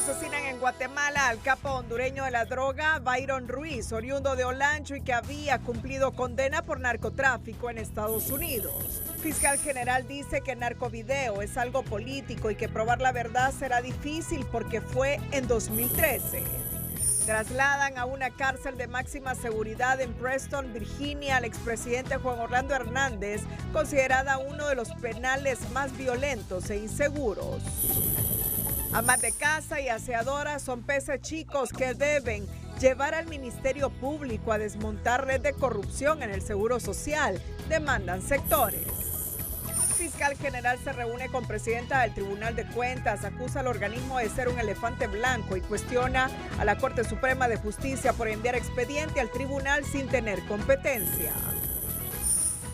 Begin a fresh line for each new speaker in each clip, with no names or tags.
Asesinan en Guatemala al capo hondureño de la droga, Byron Ruiz, oriundo de Olancho y que había cumplido condena por narcotráfico en Estados Unidos. Fiscal general dice que el narcovideo es algo político y que probar la verdad será difícil porque fue en 2013. Trasladan a una cárcel de máxima seguridad en Preston, Virginia, al expresidente Juan Orlando Hernández, considerada uno de los penales más violentos e inseguros. Amas de casa y aseadoras son peces chicos que deben llevar al Ministerio Público a desmontar red de corrupción en el Seguro Social, demandan sectores. Fiscal general se reúne con presidenta del Tribunal de Cuentas, acusa al organismo de ser un elefante blanco y cuestiona a la Corte Suprema de Justicia por enviar expediente al tribunal sin tener competencia.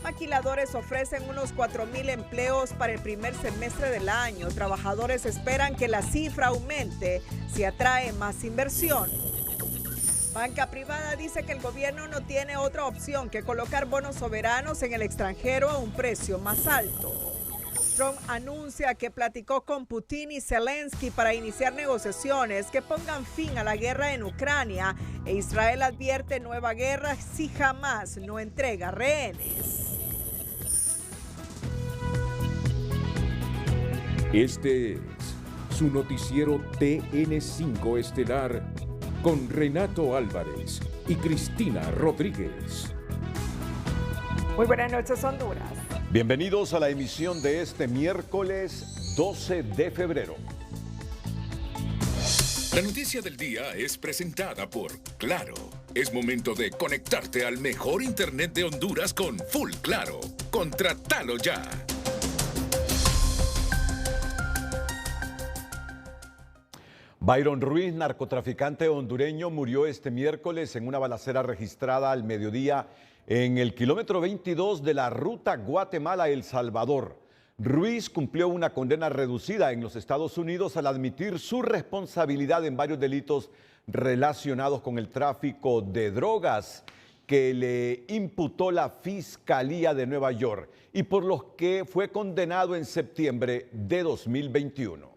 Maquiladores ofrecen unos 4,000 empleos para el primer semestre del año. Trabajadores esperan que la cifra aumente si atrae más inversión. Banca privada dice que el gobierno no tiene otra opción que colocar bonos soberanos en el extranjero a un precio más alto. Trump anuncia que platicó con Putin y Zelensky para iniciar negociaciones que pongan fin a la guerra en Ucrania e Israel advierte nueva guerra si Hamás no entrega rehenes.
Este es su noticiero TN5 Estelar con Renato Álvarez y Cristina Rodríguez.
Muy buenas noches, Honduras.
Bienvenidos a la emisión de este miércoles 12 de febrero.
La noticia del día es presentada por Claro. Es momento de conectarte al mejor internet de Honduras con Full Claro. Contratalo ya.
Byron Ruiz, narcotraficante hondureño, murió este miércoles en una balacera registrada al mediodía en el kilómetro 22 de la ruta Guatemala-El Salvador. Ruiz cumplió una condena reducida en los Estados Unidos al admitir su responsabilidad en varios delitos relacionados con el tráfico de drogas que le imputó la Fiscalía de Nueva York y por los que fue condenado en septiembre de 2021.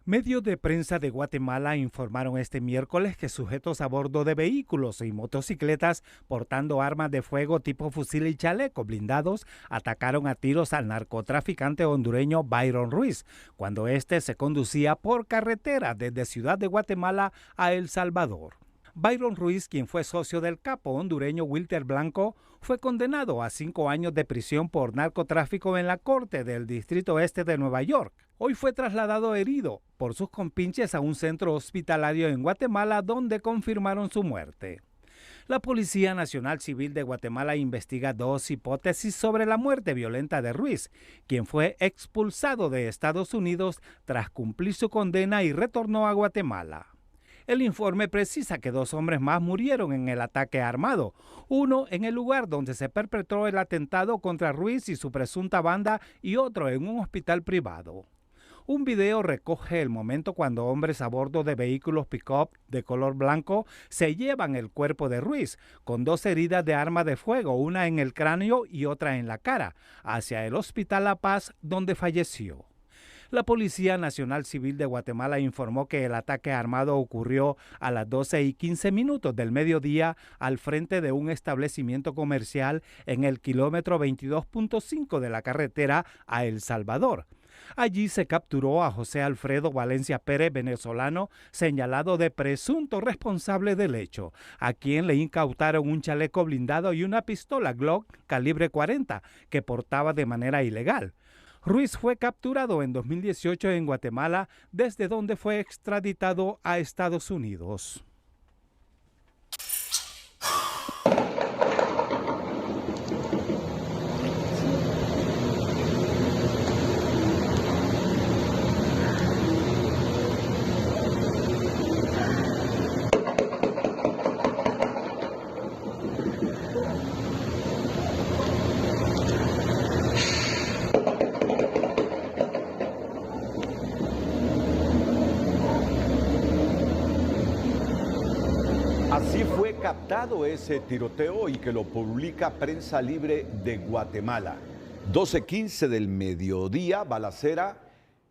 Medios de prensa de Guatemala informaron este miércoles que sujetos a bordo de vehículos y motocicletas portando armas de fuego tipo fusil y chaleco blindados atacaron a tiros al narcotraficante hondureño Byron Ruiz cuando éste se conducía por carretera desde Ciudad de Guatemala a El Salvador. Byron Ruiz, quien fue socio del capo hondureño Wilter Blanco, fue condenado a 5 años de prisión por narcotráfico en la Corte del Distrito Este de Nueva York. Hoy fue trasladado herido por sus compinches a un centro hospitalario en Guatemala donde confirmaron su muerte. La Policía Nacional Civil de Guatemala investiga 2 hipótesis sobre la muerte violenta de Ruiz, quien fue expulsado de Estados Unidos tras cumplir su condena y retornó a Guatemala. El informe precisa que 2 hombres más murieron en el ataque armado, uno en el lugar donde se perpetró el atentado contra Ruiz y su presunta banda y otro en un hospital privado. Un video recoge el momento cuando hombres a bordo de vehículos pick-up de color blanco se llevan el cuerpo de Ruiz, con 2 heridas de arma de fuego, una en el cráneo y otra en la cara, hacia el Hospital La Paz, donde falleció. La Policía Nacional Civil de Guatemala informó que el ataque armado ocurrió a las 12:15 del mediodía al frente de un establecimiento comercial en el kilómetro 22.5 de la carretera a El Salvador. Allí se capturó a José Alfredo Valencia Pérez, venezolano, señalado de presunto responsable del hecho, a quien le incautaron un chaleco blindado y una pistola Glock calibre 40 que portaba de manera ilegal. Ruiz fue capturado en 2018 en Guatemala, desde donde fue extraditado a Estados Unidos.
Así fue captado ese tiroteo y que lo publica Prensa Libre de Guatemala. 12:15 del mediodía, balacera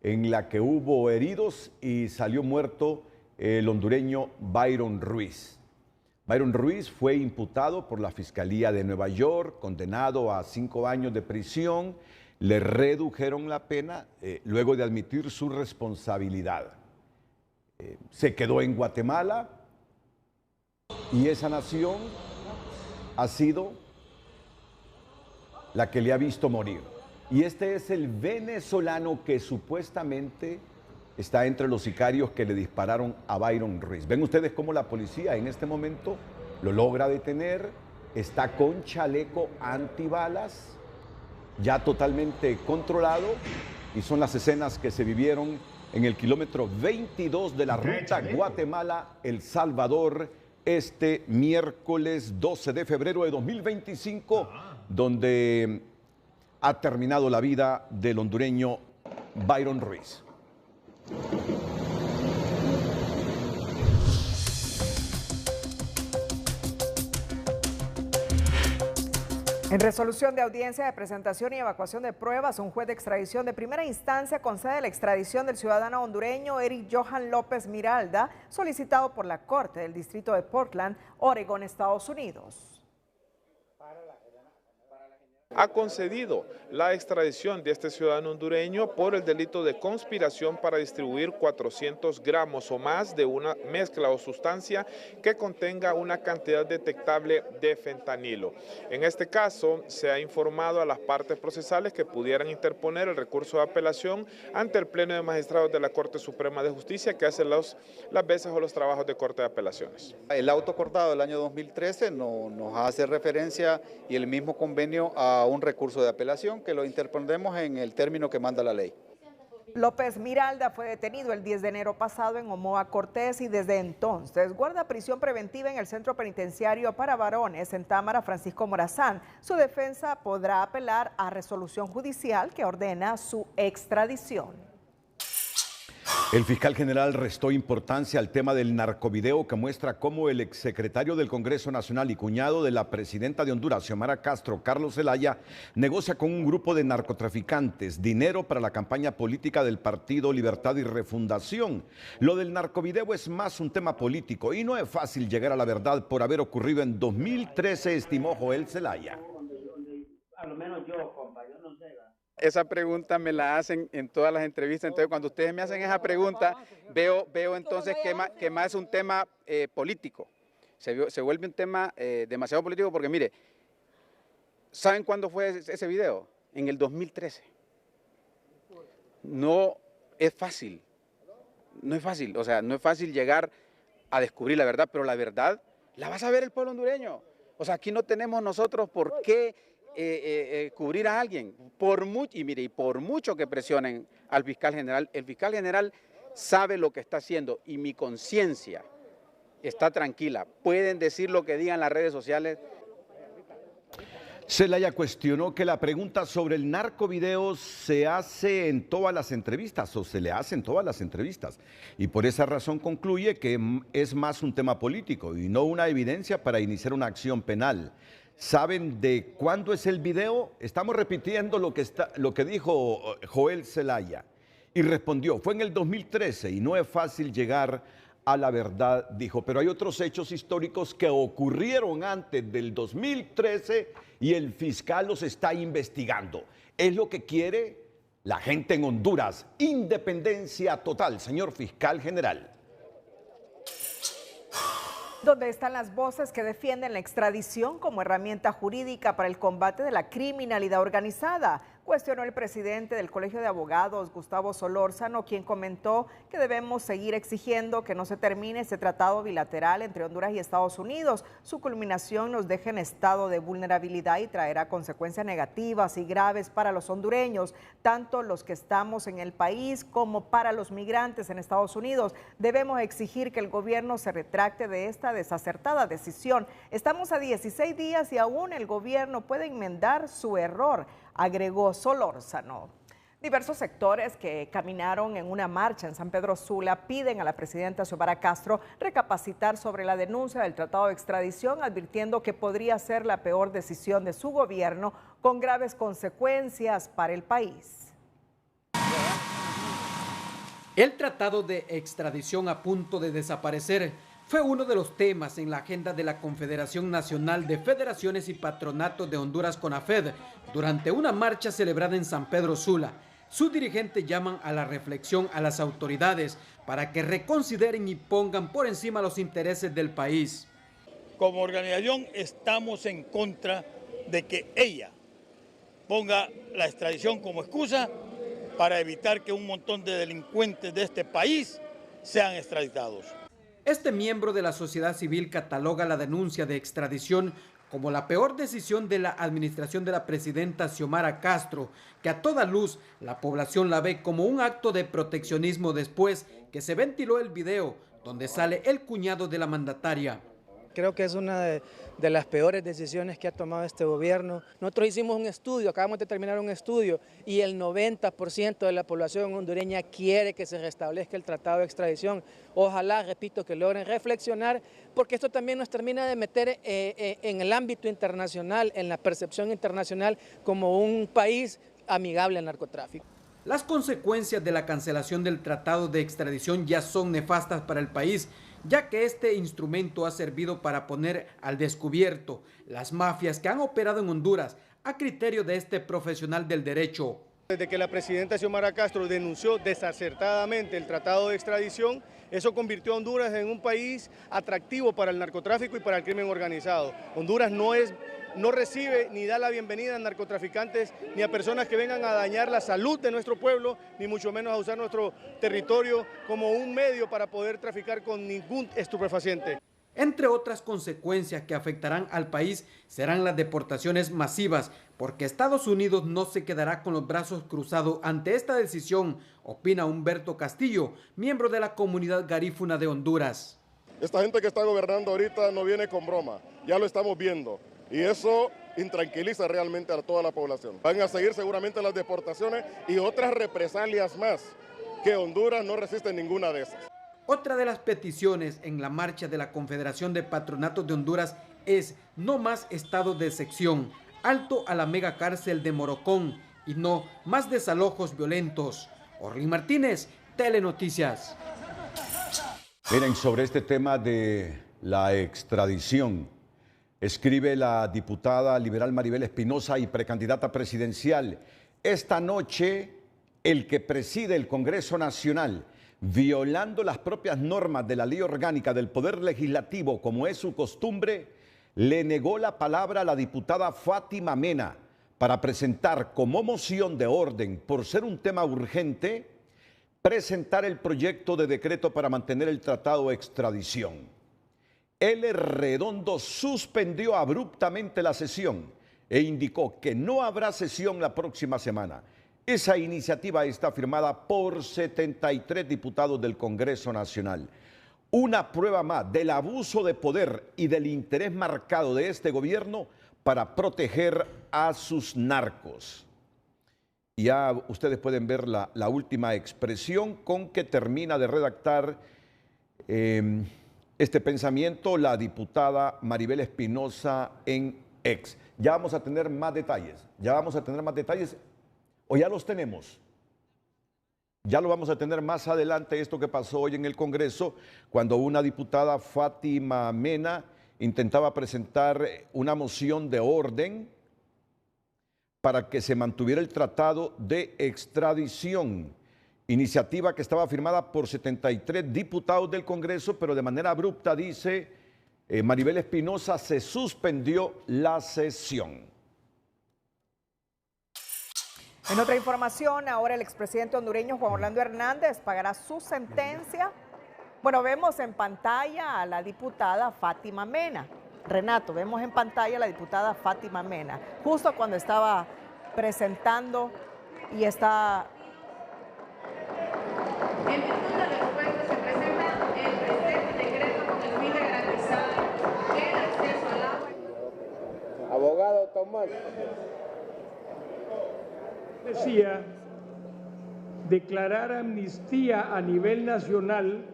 en la que hubo heridos y salió muerto el hondureño Byron Ruiz. Byron Ruiz fue imputado por la Fiscalía de Nueva York, condenado a 5 años de prisión. Le redujeron la pena luego de admitir su responsabilidad. Se quedó en Guatemala y esa nación ha sido la que le ha visto morir. Y este es el venezolano que supuestamente está entre los sicarios que le dispararon a Byron Ruiz. Ven ustedes cómo la policía en este momento lo logra detener, está con chaleco antibalas, ya totalmente controlado, y son las escenas que se vivieron en el kilómetro 22 de la ruta Guatemala-El Salvador este miércoles 12 de febrero de 2025, donde ha terminado la vida del hondureño Byron Ruiz.
En resolución de audiencia de presentación y evacuación de pruebas, un juez de extradición de primera instancia concede la extradición del ciudadano hondureño Eric Johan López Miralda, solicitado por la Corte del Distrito de Portland, Oregón, Estados Unidos.
Ha concedido la extradición de este ciudadano hondureño por el delito de conspiración para distribuir 400 gramos o más de una mezcla o sustancia que contenga una cantidad detectable de fentanilo. En este caso, se ha informado a las partes procesales que pudieran interponer el recurso de apelación ante el Pleno de Magistrados de la Corte Suprema de Justicia, que hace las veces o los trabajos de Corte de Apelaciones.
El auto acordado del año 2013 nos hace referencia y el mismo convenio a un recurso de apelación que lo interpondremos en el término que manda la ley.
López Miralda fue detenido el 10 de enero pasado en Omoa Cortés y desde entonces guarda prisión preventiva en el Centro Penitenciario para Varones en Támara, Francisco Morazán. Su defensa podrá apelar a resolución judicial que ordena su extradición.
El fiscal general restó importancia al tema del narcovideo que muestra cómo el exsecretario del Congreso Nacional y cuñado de la presidenta de Honduras, Xiomara Castro, Carlos Zelaya, negocia con un grupo de narcotraficantes dinero para la campaña política del Partido Libertad y Refundación. Lo del narcovideo es más un tema político y no es fácil llegar a la verdad por haber ocurrido en 2013, estimó Joel Zelaya.
A lo menos yo, compa, yo no sé.
Esa pregunta me la hacen en todas las entrevistas, entonces cuando ustedes me hacen esa pregunta, veo entonces que más es un tema político. Se vuelve un tema demasiado político porque mire, ¿saben cuándo fue ese video? En el 2013. No es fácil, o sea, no es fácil llegar a descubrir la verdad, pero la verdad la va a saber el pueblo hondureño. O sea, aquí no tenemos nosotros por qué cubrir a alguien, por mucho que presionen al fiscal general, el fiscal general sabe lo que está haciendo y mi conciencia está tranquila. Pueden decir lo que digan las redes sociales.
Zelaya cuestionó que la pregunta sobre el narcovideo se hace en todas las entrevistas o se le hace en todas las entrevistas y por esa razón concluye que es más un tema político y no una evidencia para iniciar una acción penal. ¿Saben de cuándo es el video? Estamos repitiendo lo que dijo Joel Zelaya. Y respondió, fue en el 2013 y no es fácil llegar a la verdad, dijo. Pero hay otros hechos históricos que ocurrieron antes del 2013 y el fiscal los está investigando. Es lo que quiere la gente en Honduras. Independencia total, señor fiscal general.
¿Dónde están las voces que defienden la extradición como herramienta jurídica para el combate de la criminalidad organizada? Cuestionó el presidente del Colegio de Abogados, Gustavo Solórzano, quien comentó que debemos seguir exigiendo que no se termine este tratado bilateral entre Honduras y Estados Unidos. Su culminación nos deja en estado de vulnerabilidad y traerá consecuencias negativas y graves para los hondureños, tanto los que estamos en el país como para los migrantes en Estados Unidos. Debemos exigir que el gobierno se retracte de esta desacertada decisión. Estamos a 16 días y aún el gobierno puede enmendar su error, agregó Solórzano. Diversos sectores que caminaron en una marcha en San Pedro Sula piden a la presidenta Xiomara Castro recapacitar sobre la denuncia del tratado de extradición, advirtiendo que podría ser la peor decisión de su gobierno con graves consecuencias para el país.
El tratado de extradición a punto de desaparecer fue uno de los temas en la agenda de la Confederación Nacional de Federaciones y Patronatos de Honduras, CONAFED, durante una marcha celebrada en San Pedro Sula. Sus dirigentes llaman a la reflexión a las autoridades para que reconsideren y pongan por encima los intereses del país.
Como organización estamos en contra de que ella ponga la extradición como excusa para evitar que un montón de delincuentes de este país sean extraditados.
Este miembro de la sociedad civil cataloga la denuncia de extradición como la peor decisión de la administración de la presidenta Xiomara Castro, que a toda luz la población la ve como un acto de proteccionismo después que se ventiló el video donde sale el cuñado de la mandataria.
Creo que es una de las peores decisiones que ha tomado este gobierno. Nosotros hicimos un estudio, acabamos de terminar un estudio, y el 90% de la población hondureña quiere que se restablezca el tratado de extradición. Ojalá, repito, que logren reflexionar, porque esto también nos termina de meter en el ámbito internacional, en la percepción internacional, como un país amigable al narcotráfico.
Las consecuencias de la cancelación del tratado de extradición ya son nefastas para el país, ya que este instrumento ha servido para poner al descubierto las mafias que han operado en Honduras a criterio de este profesional del derecho.
Desde que la presidenta Xiomara Castro denunció desacertadamente el tratado de extradición, eso convirtió a Honduras en un país atractivo para el narcotráfico y para el crimen organizado. Honduras no recibe ni da la bienvenida a narcotraficantes ni a personas que vengan a dañar la salud de nuestro pueblo, ni mucho menos a usar nuestro territorio como un medio para poder traficar con ningún estupefaciente.
Entre otras consecuencias que afectarán al país serán las deportaciones masivas, porque Estados Unidos no se quedará con los brazos cruzados ante esta decisión, opina Humberto Castillo, miembro de la comunidad garífuna de Honduras.
Esta gente que está gobernando ahorita no viene con broma, ya lo estamos viendo. Y eso intranquiliza realmente a toda la población. Van a seguir seguramente las deportaciones y otras represalias más, que Honduras no resiste ninguna de esas.
Otra de las peticiones en la marcha de la Confederación de Patronatos de Honduras es no más estado de sección, alto a la mega cárcel de Morocón y no más desalojos violentos. Orlín Martínez, Telenoticias.
Miren, sobre este tema de la extradición, escribe la diputada liberal Maribel Espinosa y precandidata presidencial: esta noche el que preside el Congreso Nacional, violando las propias normas de la ley orgánica del Poder Legislativo, como es su costumbre, le negó la palabra a la diputada Fátima Mena para presentar como moción de orden, por ser un tema urgente, presentar el proyecto de decreto para mantener el tratado de extradición. L. Redondo suspendió abruptamente la sesión e indicó que no habrá sesión la próxima semana. Esa iniciativa está firmada por 73 diputados del Congreso Nacional. Una prueba más del abuso de poder y del interés marcado de este gobierno para proteger a sus narcos. Ya ustedes pueden ver la última expresión con que termina de redactar este pensamiento la diputada Maribel Espinosa en X. Ya vamos a tener más detalles, o ya los tenemos. Ya lo vamos a tener más adelante, esto que pasó hoy en el Congreso, cuando una diputada, Fátima Mena, intentaba presentar una moción de orden para que se mantuviera el tratado de extradición. Iniciativa que estaba firmada por 73 diputados del Congreso, pero de manera abrupta, dice Maribel Espinosa, se suspendió la sesión.
En otra información, ahora el expresidente hondureño Juan Orlando Hernández pagará su sentencia. Bueno, vemos en pantalla a la diputada Fátima Mena. Renato, vemos en pantalla a la diputada Fátima Mena, justo cuando estaba presentando y está...
En virtud del expuesto se presenta el presente decreto con el fin de garantizar el acceso al agua.
Abogado Tomás.
Declarar amnistía a nivel nacional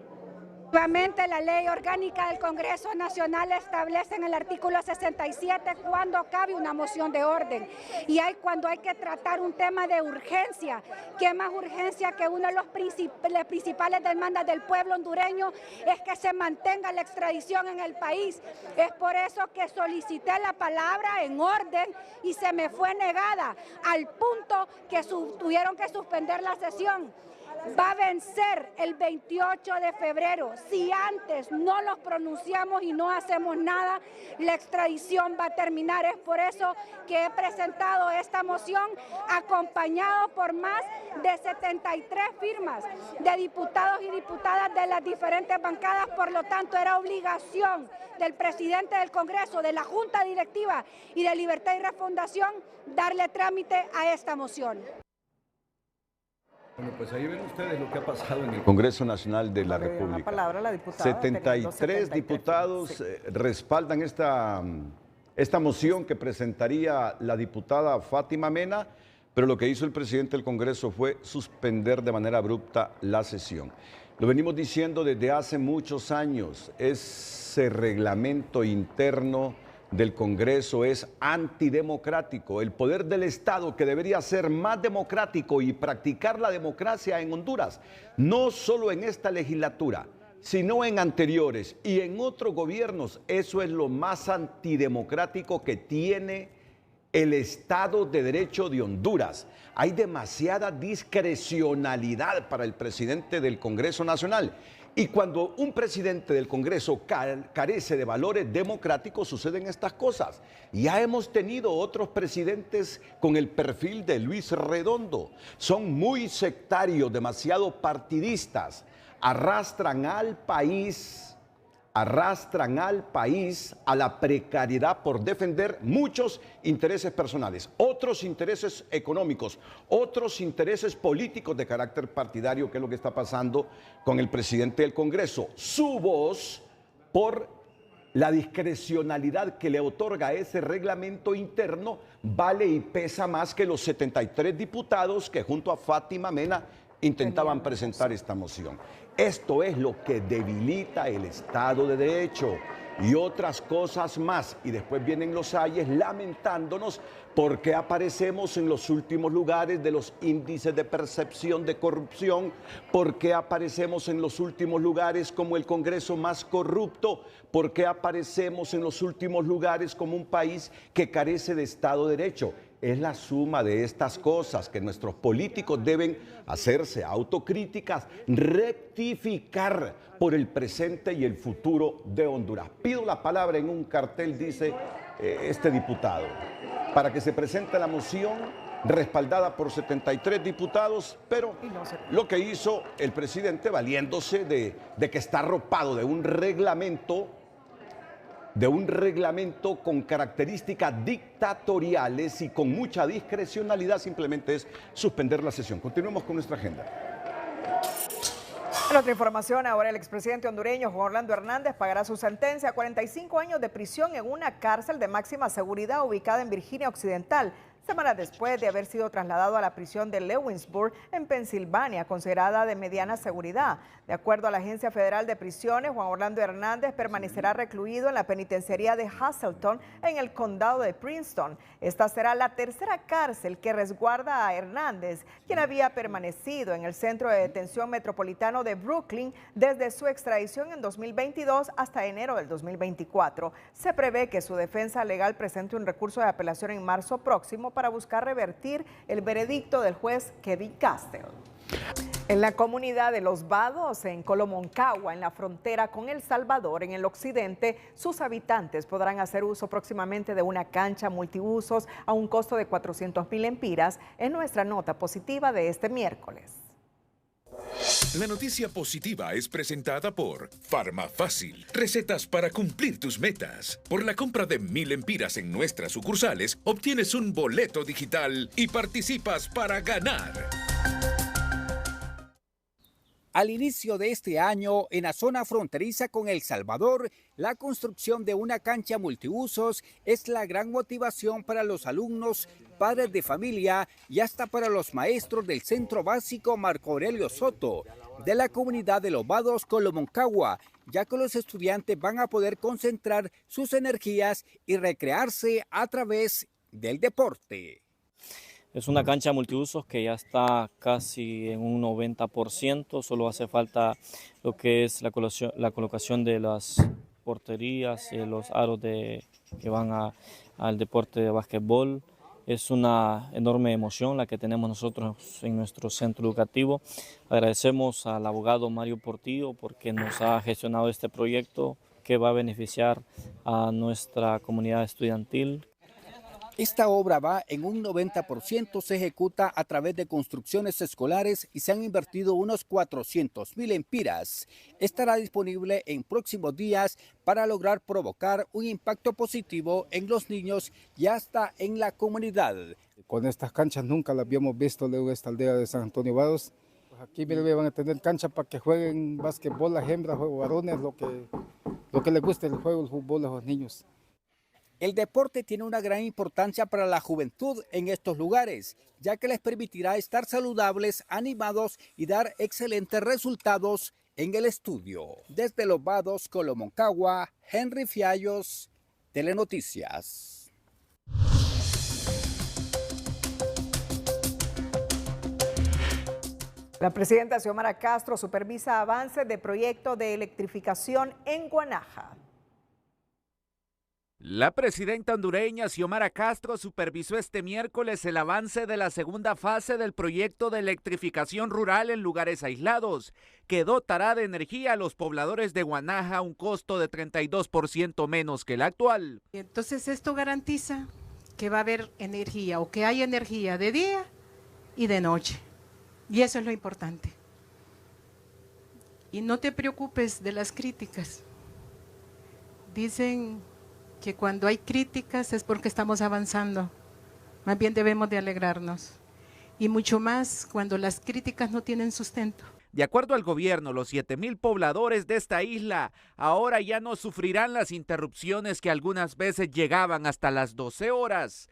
Nuevamente, la ley orgánica del Congreso Nacional establece en el artículo 67 cuando cabe una moción de orden y cuando hay que tratar un tema de urgencia. ¿Qué más urgencia que una de las principales demandas del pueblo hondureño es que se mantenga la extradición en el país? Es por eso que solicité la palabra en orden y se me fue negada, al punto que tuvieron que suspender la sesión. Va a vencer el 28 de febrero. Si antes no nos pronunciamos y no hacemos nada, la extradición va a terminar. Es por eso que he presentado esta moción acompañado por más de 73 firmas de diputados y diputadas de las diferentes bancadas. Por lo tanto, era obligación del presidente del Congreso, de la Junta Directiva y de Libertad y Refundación darle trámite a esta moción.
Bueno, pues ahí ven ustedes lo que ha pasado en el Congreso Nacional de la República.
Una palabra, la diputada,
73 diputados respaldan esta moción que presentaría la diputada Fátima Mena, pero lo que hizo el presidente del Congreso fue suspender de manera abrupta la sesión. Lo venimos diciendo desde hace muchos años, ese reglamento interno del Congreso es antidemocrático. El poder del Estado, que debería ser más democrático y practicar la democracia en Honduras, no solo en esta legislatura, sino en anteriores y en otros gobiernos, eso es lo más antidemocrático que tiene el Estado de Derecho de Honduras. Hay demasiada discrecionalidad para el presidente del Congreso Nacional. Y cuando un presidente del Congreso carece de valores democráticos, suceden estas cosas. Ya hemos tenido otros presidentes con el perfil de Luis Redondo. Son muy sectarios, demasiado partidistas. Arrastran al país a la precariedad por defender muchos intereses personales, otros intereses económicos, otros intereses políticos de carácter partidario, que es lo que está pasando con el presidente del Congreso. Su voz, por la discrecionalidad que le otorga ese reglamento interno, vale y pesa más que los 73 diputados que junto a Fátima Mena intentaban presentar esta moción. Esto es lo que debilita el Estado de Derecho y otras cosas más. Y después vienen los ayes lamentándonos porque aparecemos en los últimos lugares de los índices de percepción de corrupción, porque aparecemos en los últimos lugares como el Congreso más corrupto, porque aparecemos en los últimos lugares como un país que carece de Estado de Derecho. Es la suma de estas cosas que nuestros políticos deben hacerse autocríticas, rectificar por el presente y el futuro de Honduras. Pido la palabra en un cartel, dice este diputado, para que se presente la moción respaldada por 73 diputados, pero lo que hizo el presidente, valiéndose de que está arropado de un reglamento con características dictatoriales y con mucha discrecionalidad, simplemente es suspender la sesión. Continuemos con nuestra agenda.
En otra información, ahora el expresidente hondureño Juan Orlando Hernández pagará su sentencia a 45 años de prisión en una cárcel de máxima seguridad ubicada en Virginia Occidental, semanas después de haber sido trasladado a la prisión de Lewisburg, en Pensilvania, considerada de mediana seguridad. De acuerdo a la Agencia Federal de Prisiones, Juan Orlando Hernández permanecerá recluido en la penitenciaría de Hazleton, en el condado de Princeton. Esta será la tercera cárcel que resguarda a Hernández, quien había permanecido en el Centro de Detención Metropolitano de Brooklyn desde su extradición en 2022 hasta enero del 2024. Se prevé que su defensa legal presente un recurso de apelación en marzo próximo para buscar revertir el veredicto del juez Kevin Castell. En la comunidad de Los Vados, en Colomoncagua, en la frontera con El Salvador, en el occidente, sus habitantes podrán hacer uso próximamente de una cancha multiusos a un costo de 400,000 lempiras, en nuestra nota positiva de este miércoles.
La noticia positiva es presentada por Farmafácil. Recetas para cumplir tus metas. Por la compra de 1,000 lempiras en nuestras sucursales, obtienes un boleto digital y participas para ganar.
Al inicio de este año, en la zona fronteriza con El Salvador, la construcción de una cancha multiusos es la gran motivación para los alumnos, padres de familia y hasta para los maestros del Centro Básico Marco Aurelio Soto. de la comunidad de Los Vados, Colomoncagua, ya que los estudiantes van a poder concentrar sus energías y recrearse a través del deporte.
Es una cancha multiusos que ya está casi en un 90%, solo hace falta lo que es la colocación de las porterías y los aros que van al deporte de básquetbol. Es una enorme emoción la que tenemos nosotros en nuestro centro educativo. Agradecemos al abogado Mario Portillo porque nos ha gestionado este proyecto que va a beneficiar a nuestra comunidad estudiantil.
Esta obra va en un 90%, se ejecuta a través de construcciones escolares y se han invertido unos 400,000 empiras. Estará disponible en próximos días para lograr provocar un impacto positivo en los niños y hasta en la comunidad.
Con estas canchas nunca las habíamos visto luego esta aldea de San Antonio Vados. Pues aquí van a tener cancha para que jueguen básquetbol las hembras o varones, lo que les guste el juego, el fútbol a los niños.
El deporte tiene una gran importancia para la juventud en estos lugares, ya que les permitirá estar saludables, animados y dar excelentes resultados en el estudio. Desde Los Vados, Colomoncagua, Henry Fiallos, Telenoticias.
La presidenta Xiomara Castro supervisa avances de proyecto de electrificación en Guanaja.
La presidenta hondureña Xiomara Castro supervisó este miércoles el avance de la segunda fase del proyecto de electrificación rural en lugares aislados, que dotará de energía a los pobladores de Guanaja a un costo de 32% menos que el actual.
Entonces esto garantiza que va a haber energía o que hay energía de día y de noche. Y eso es lo importante. Y no te preocupes de las críticas. Dicen que cuando hay críticas es porque estamos avanzando. Más bien debemos de alegrarnos. Y mucho más cuando las críticas no tienen sustento.
De acuerdo al gobierno, los 7,000 pobladores de esta isla ahora ya no sufrirán las interrupciones que algunas veces llegaban hasta las 12 horas.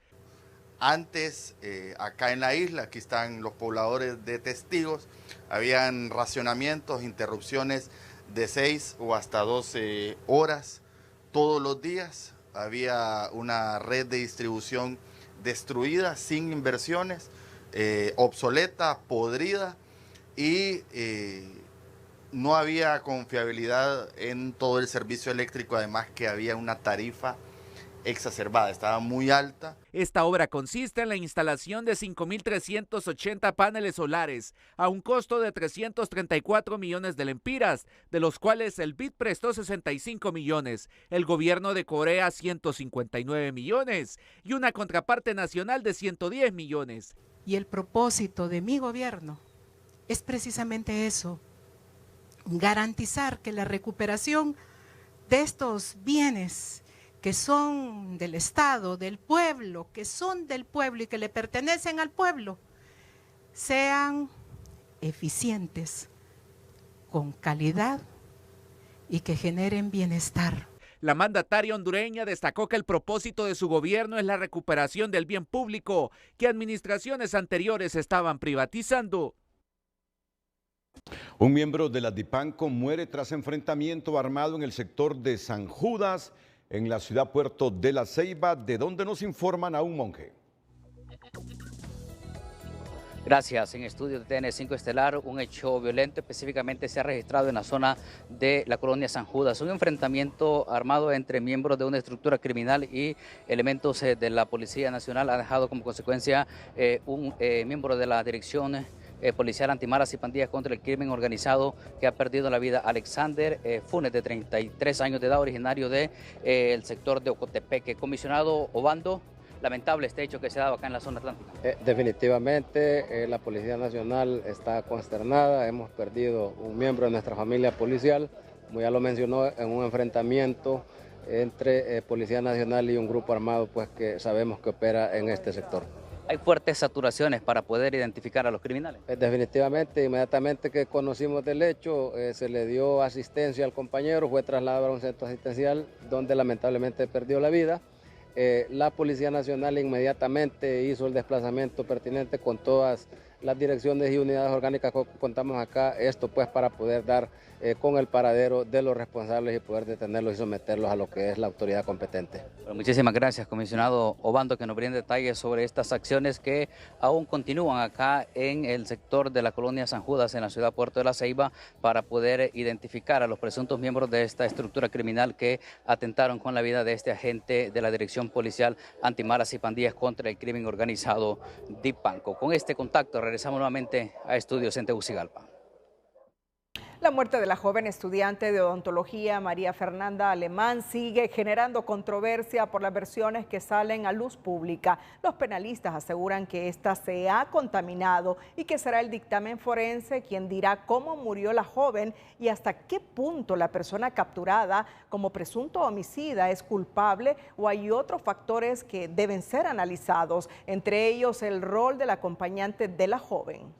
Antes, acá en la isla, aquí están los pobladores de testigos, habían racionamientos, interrupciones de 6 o hasta 12 horas todos los días. Había una red de distribución destruida, sin inversiones, obsoleta, podrida, y no había confiabilidad en todo el servicio eléctrico, además que había una tarifa exacerbada, estaba muy alta.
Esta obra consiste en la instalación de 5,380 paneles solares a un costo de 334 millones de lempiras, de los cuales el BID prestó 65 millones, el gobierno de Corea 159 millones y una contraparte nacional de 110 millones.
Y el propósito de mi gobierno es precisamente eso, garantizar que la recuperación de estos bienes que son del Estado, del pueblo, que son del pueblo y que le pertenecen al pueblo, sean eficientes, con calidad y que generen bienestar.
La mandataria hondureña destacó que el propósito de su gobierno es la recuperación del bien público que administraciones anteriores estaban privatizando.
Un miembro de la DIPANCO muere tras enfrentamiento armado en el sector de San Judas, en la ciudad Puerto de la Ceiba, de donde nos informan a un monje.
Gracias. En estudio de TN5 Estelar, un hecho violento específicamente se ha registrado en la zona de la colonia San Judas. Un enfrentamiento armado entre miembros de una estructura criminal y elementos de la Policía Nacional ha dejado como consecuencia un miembro de la dirección policial antimaras y pandillas contra el crimen organizado que ha perdido la vida. Alexander Funes, de 33 años de edad, originario del sector de Ocotepeque. Comisionado Obando, lamentable este hecho que se ha dado acá en la zona atlántica.
Definitivamente la Policía Nacional está consternada, hemos perdido un miembro de nuestra familia policial, como ya lo mencionó, en un enfrentamiento entre Policía Nacional y un grupo armado pues que sabemos que opera en este sector.
¿Hay fuertes saturaciones para poder identificar a los criminales?
Definitivamente, inmediatamente que conocimos del hecho, se le dio asistencia al compañero, fue trasladado a un centro asistencial donde lamentablemente perdió la vida. La Policía Nacional inmediatamente hizo el desplazamiento pertinente con todas las direcciones y unidades orgánicas que contamos acá, esto pues para poder dar con el paradero de los responsables y poder detenerlos y someterlos a lo que es la autoridad competente.
Bueno, muchísimas gracias, comisionado Obando, que nos brinde detalles sobre estas acciones que aún continúan acá en el sector de la colonia San Judas, en la ciudad Puerto de la Ceiba, para poder identificar a los presuntos miembros de esta estructura criminal que atentaron con la vida de este agente de la Dirección Policial Antimaras y Pandillas contra el Crimen Organizado, DIPANCO. Con este contacto regresamos nuevamente a estudios en Tegucigalpa.
La muerte de la joven estudiante de odontología María Fernanda Alemán sigue generando controversia por las versiones que salen a luz pública. Los penalistas aseguran que ésta se ha contaminado y que será el dictamen forense quien dirá cómo murió la joven y hasta qué punto la persona capturada como presunto homicida es culpable o hay otros factores que deben ser analizados, entre ellos el rol del acompañante de la joven.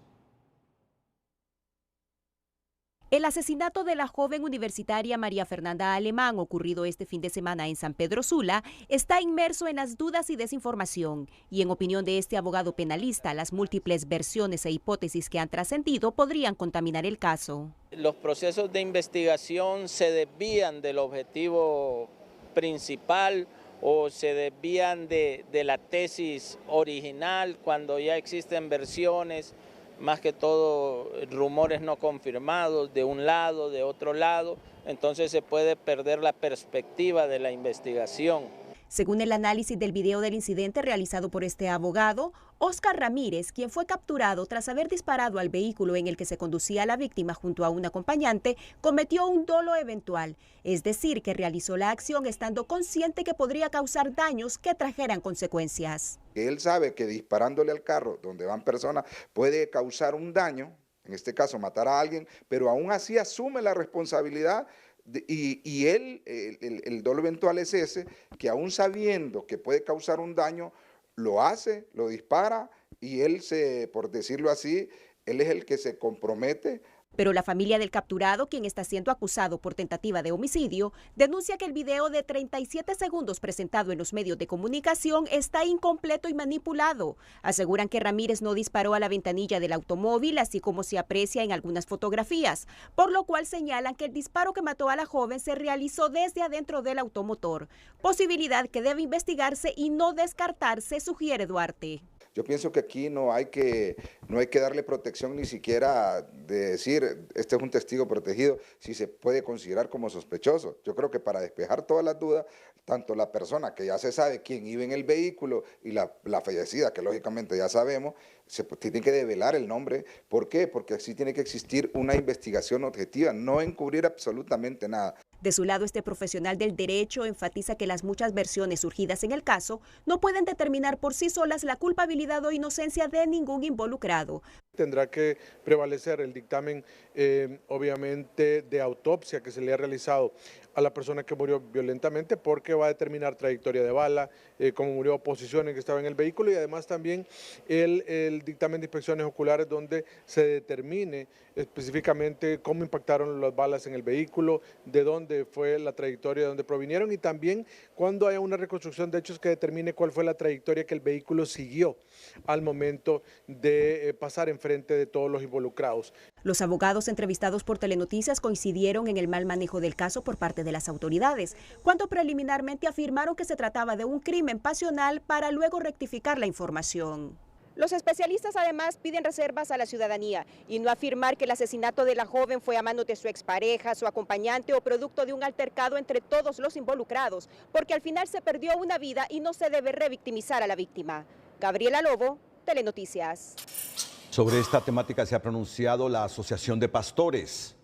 El asesinato de la joven universitaria María Fernanda Alemán, ocurrido este fin de semana en San Pedro Sula, está inmerso en las dudas y desinformación. Y en opinión de este abogado penalista, las múltiples versiones e hipótesis que han trascendido podrían contaminar el caso.
Los procesos de investigación se desvían del objetivo principal o se desvían de la tesis original cuando ya existen versiones, más que todo rumores no confirmados de un lado, de otro lado, entonces se puede perder la perspectiva de la investigación.
Según el análisis del video del incidente realizado por este abogado, Oscar Ramírez, quien fue capturado tras haber disparado al vehículo en el que se conducía la víctima junto a un acompañante, cometió un dolo eventual, es decir, que realizó la acción estando consciente que podría causar daños que trajeran consecuencias.
Él sabe que disparándole al carro donde van personas puede causar un daño, en este caso matar a alguien, pero aún así asume la responsabilidad. Y él, el dolo eventual es ese, que aún sabiendo que puede causar un daño, lo hace, lo dispara y él por decirlo así, él es el que se compromete.
Pero la familia del capturado, quien está siendo acusado por tentativa de homicidio, denuncia que el video de 37 segundos presentado en los medios de comunicación está incompleto y manipulado. Aseguran que Ramírez no disparó a la ventanilla del automóvil, así como se aprecia en algunas fotografías, por lo cual señalan que el disparo que mató a la joven se realizó desde adentro del automotor, posibilidad que debe investigarse y no descartarse, sugiere Duarte.
Yo pienso que aquí no hay que darle protección ni siquiera de decir, este es un testigo protegido, si se puede considerar como sospechoso. Yo creo que para despejar todas las dudas, tanto la persona que ya se sabe quién iba en el vehículo y la fallecida, que lógicamente ya sabemos, se tiene que develar el nombre. ¿Por qué? Porque así tiene que existir una investigación objetiva, no encubrir absolutamente nada.
De su lado, este profesional del derecho enfatiza que las muchas versiones surgidas en el caso no pueden determinar por sí solas la culpabilidad o inocencia de ningún involucrado.
Tendrá que prevalecer el dictamen, obviamente, de autopsia que se le ha realizado a la persona que murió violentamente, porque va a determinar trayectoria de bala, cómo murió, posición en que estaba en el vehículo, y además también el dictamen de inspecciones oculares, donde se determine específicamente cómo impactaron las balas en el vehículo, de dónde fue la trayectoria, de dónde provinieron, y también cuando haya una reconstrucción de hechos que determine cuál fue la trayectoria que el vehículo siguió al momento de pasar enfrente de todos los involucrados.
Los abogados entrevistados por Telenoticias coincidieron en el mal manejo del caso por parte de las autoridades, cuando preliminarmente afirmaron que se trataba de un crimen pasional para luego rectificar la información.
Los especialistas además piden reservas a la ciudadanía y no afirmar que el asesinato de la joven fue a manos de su expareja, su acompañante o producto de un altercado entre todos los involucrados, porque al final se perdió una vida y no se debe revictimizar a la víctima. Gabriela Lobo, Telenoticias.
Sobre esta temática se ha pronunciado la Asociación de Pastores.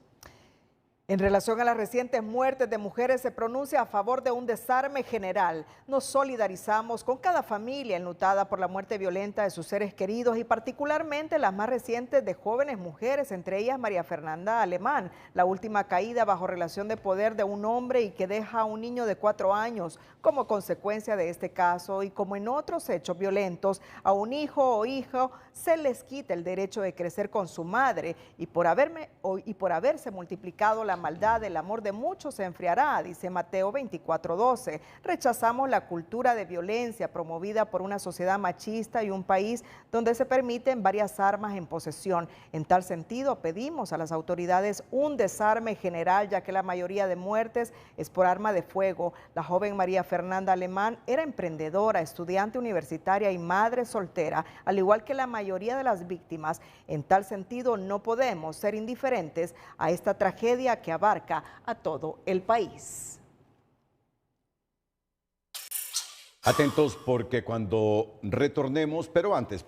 En relación a las recientes muertes de mujeres, se pronuncia a favor de un desarme general. Nos solidarizamos con cada familia enlutada por la muerte violenta de sus seres queridos y particularmente las más recientes de jóvenes mujeres, entre ellas María Fernanda Alemán, la última caída bajo relación de poder de un hombre y que deja a un niño de 4 años. Como consecuencia de este caso y como en otros hechos violentos, a un hijo o hija se les quita el derecho de crecer con su madre y por haberse multiplicado la maldad, el amor de muchos se enfriará, dice Mateo 24:12. Rechazamos la cultura de violencia promovida por una sociedad machista y un país donde se permiten varias armas en posesión. En tal sentido, pedimos a las autoridades un desarme general, ya que la mayoría de muertes es por arma de fuego. La joven María Fernanda Alemán era emprendedora, estudiante universitaria y madre soltera, al igual que la mayoría de las víctimas. En tal sentido, no podemos ser indiferentes a esta tragedia que abarca a todo el país.
Atentos porque cuando retornemos, pero antes,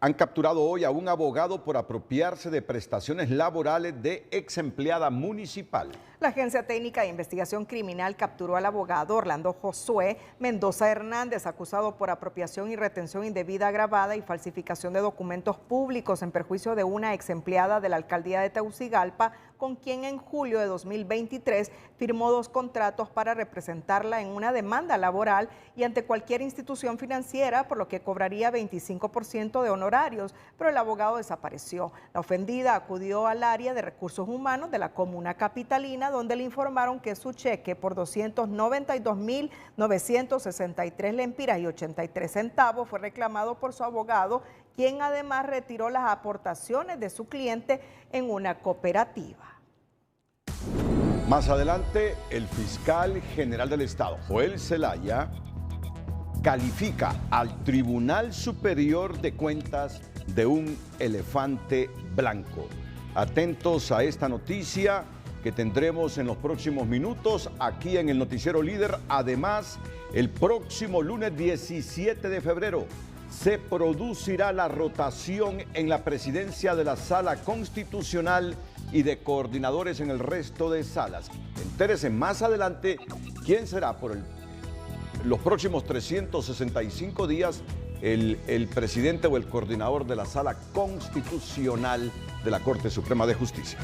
han capturado hoy a un abogado por apropiarse de prestaciones laborales de ex empleada municipal.
La Agencia Técnica de Investigación Criminal capturó al abogado Orlando Josué Mendoza Hernández, acusado por apropiación y retención indebida agravada y falsificación de documentos públicos en perjuicio de una ex empleada de la alcaldía de Tegucigalpa, con quien en julio de 2023 firmó 2 contratos para representarla en una demanda laboral y ante cualquier institución financiera, por lo que cobraría 25% de honorarios, pero el abogado desapareció. La ofendida acudió al área de recursos humanos de la comuna capitalina, donde le informaron que su cheque por 292.963 lempiras y 83 centavos fue reclamado por su abogado, quien además retiró las aportaciones de su cliente en una cooperativa.
Más adelante, el fiscal general del Estado, Joel Zelaya, califica al Tribunal Superior de Cuentas de un elefante blanco. Atentos a esta noticia que tendremos en los próximos minutos aquí en el Noticiero Líder. Además, el próximo lunes 17 de febrero se producirá la rotación en la presidencia de la Sala Constitucional y de coordinadores en el resto de salas. Entérese más adelante quién será por los próximos 365 días el presidente o el coordinador de la Sala Constitucional de la Corte Suprema de Justicia.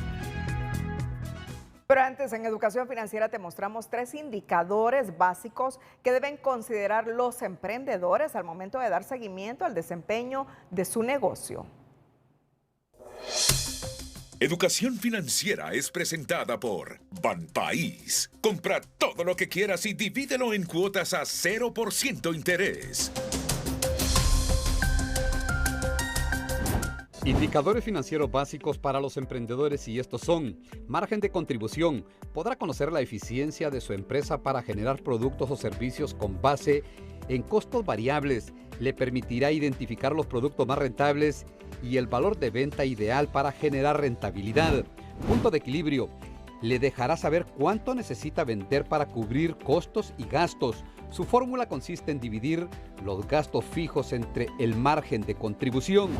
Pero antes, en Educación Financiera te mostramos 3 indicadores básicos que deben considerar los emprendedores al momento de dar seguimiento al desempeño de su negocio.
Educación Financiera es presentada por Banpaís. Compra todo lo que quieras y divídelo en cuotas a 0% interés.
Indicadores financieros básicos para los emprendedores, y estos son: margen de contribución. Podrá conocer la eficiencia de su empresa para generar productos o servicios con base en costos variables. Le permitirá identificar los productos más rentables y el valor de venta ideal para generar rentabilidad. Punto de equilibrio. Le dejará saber cuánto necesita vender para cubrir costos y gastos. Su fórmula consiste en dividir los gastos fijos entre el margen de contribución.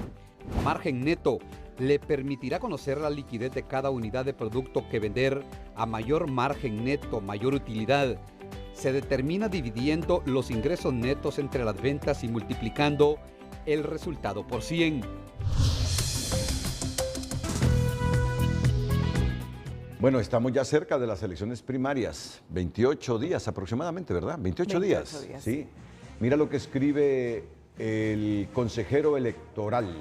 Margen neto. Le permitirá conocer la liquidez de cada unidad de producto que vender. A mayor margen neto, mayor utilidad. Se determina dividiendo los ingresos netos entre las ventas y multiplicando el resultado por 100.
Bueno, estamos ya cerca de las elecciones primarias, 28 días aproximadamente, ¿verdad? 28 días. Sí. Mira lo que escribe el consejero electoral.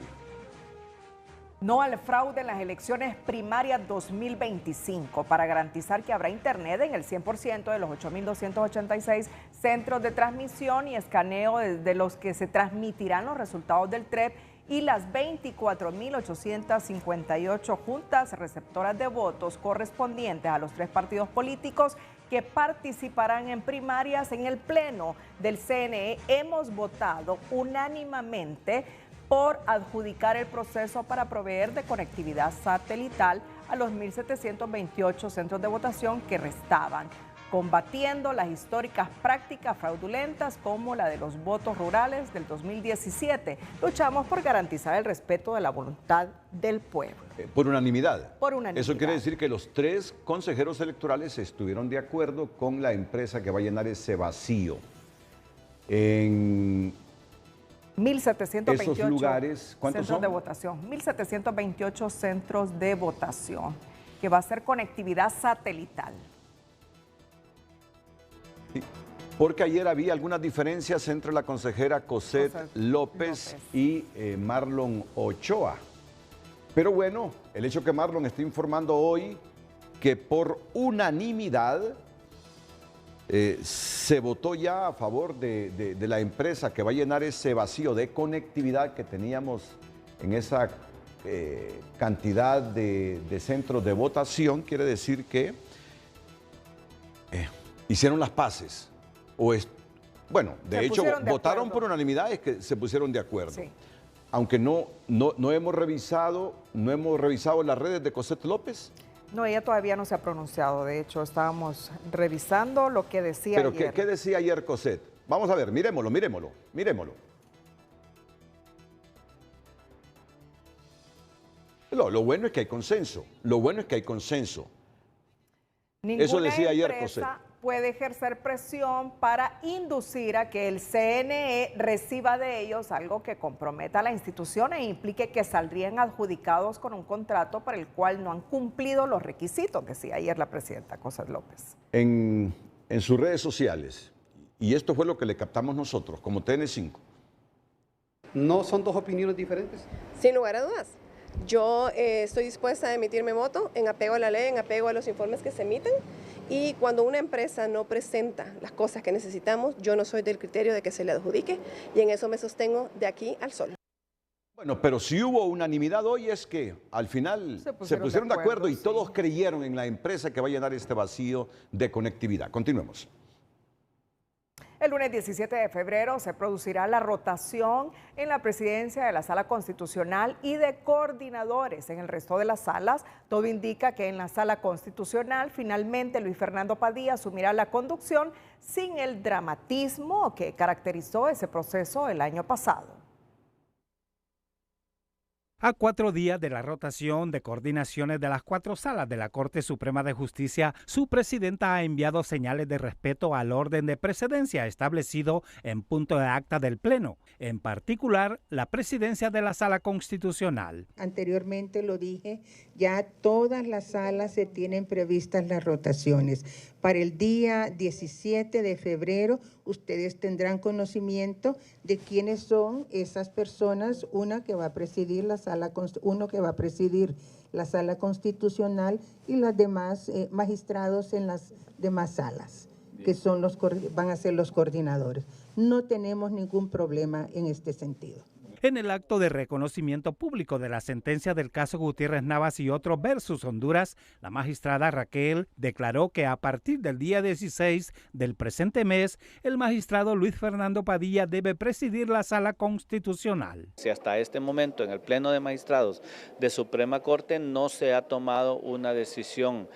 No al fraude en las elecciones primarias 2025 para garantizar que habrá internet en el 100% de los 8.286 centros de transmisión y escaneo de los que se transmitirán los resultados del TREP y las 24.858 juntas receptoras de votos correspondientes a los 3 partidos políticos que participarán en primarias en el Pleno del CNE. Hemos votado unánimemente por adjudicar el proceso para proveer de conectividad satelital a los 1.728 centros de votación que restaban, combatiendo las históricas prácticas fraudulentas como la de los votos rurales del 2017. Luchamos por garantizar el respeto de la voluntad del pueblo.
Por unanimidad.
Por unanimidad.
Eso quiere decir que los 3 consejeros electorales estuvieron de acuerdo con la empresa que va a llenar ese vacío. En
1.728
esos lugares, ¿cuántos
centros
son?
de votación. 1.728 centros de votación, que va a ser conectividad satelital.
Porque ayer había algunas diferencias entre la consejera Cosette López y Marlon Ochoa. Pero bueno, el hecho que Marlon esté informando hoy que por unanimidad se votó ya a favor de la empresa que va a llenar ese vacío de conectividad que teníamos en esa cantidad de centros de votación. Quiere decir que hicieron las paces. Bueno, de hecho, votaron por unanimidad, es que se pusieron de acuerdo. Sí. Aunque no hemos revisado las redes de Cosette López.
No, ella todavía no se ha pronunciado. De hecho, estábamos revisando lo que decía ayer.
¿Pero qué decía ayer Cosette? Vamos a ver, miremoslo. Lo bueno es que hay consenso.
Ninguna
Eso decía ayer
empresa
Cosette.
Puede ejercer presión para inducir a que el CNE reciba de ellos algo que comprometa a la institución e implique que saldrían adjudicados con un contrato para el cual no han cumplido los requisitos, decía ayer la presidenta Cosette López.
En sus redes sociales, y esto fue lo que le captamos nosotros como TN5.
¿No son dos opiniones diferentes?
Sin lugar a dudas. Yo estoy dispuesta a emitir mi voto en apego a la ley, en apego a los informes que se emiten. Y cuando una empresa no presenta las cosas que necesitamos, yo no soy del criterio de que se le adjudique, y en eso me sostengo de aquí al sol.
Bueno, pero si hubo unanimidad hoy es que al final se pusieron de acuerdo y todos creyeron en la empresa que va a llenar este vacío de conectividad. Continuemos.
El lunes 17 de febrero se producirá la rotación en la presidencia de la Sala Constitucional y de coordinadores en el resto de las salas. Todo indica que en la Sala Constitucional finalmente Luis Fernando Padilla asumirá la conducción sin el dramatismo que caracterizó ese proceso el año pasado.
A 4 días de la rotación de coordinaciones de las 4 salas de la Corte Suprema de Justicia, su presidenta ha enviado señales de respeto al orden de precedencia establecido en punto de acta del Pleno, en particular la presidencia de la Sala Constitucional.
Anteriormente lo dije, ya todas las salas se tienen previstas las rotaciones. Para el día 17 de febrero ustedes tendrán conocimiento de quiénes son esas personas, uno que va a presidir la Sala Constitucional y los demás magistrados en las demás salas, que son van a ser los coordinadores. No tenemos ningún problema en este sentido.
En el acto de reconocimiento público de la sentencia del caso Gutiérrez Navas y otros versus Honduras, la magistrada Raquel declaró que a partir del día 16 del presente mes, el magistrado Luis Fernando Padilla debe presidir la Sala Constitucional.
Si hasta este momento en el Pleno de Magistrados de Suprema Corte no se ha tomado una decisión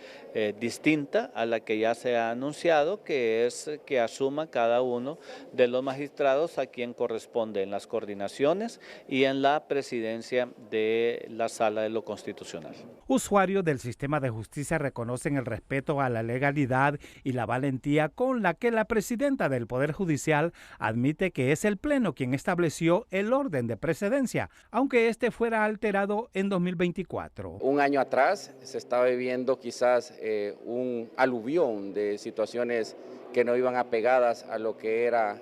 distinta a la que ya se ha anunciado, que es que asuma cada uno de los magistrados a quien corresponde en las coordinaciones y en la presidencia de la Sala de lo Constitucional.
Usuarios del sistema de justicia reconocen el respeto a la legalidad y la valentía con la que la presidenta del Poder Judicial admite que es el Pleno quien estableció el orden de precedencia, aunque este fuera alterado en 2024.
Un año atrás se estaba viviendo quizás un aluvión de situaciones que no iban apegadas a lo que era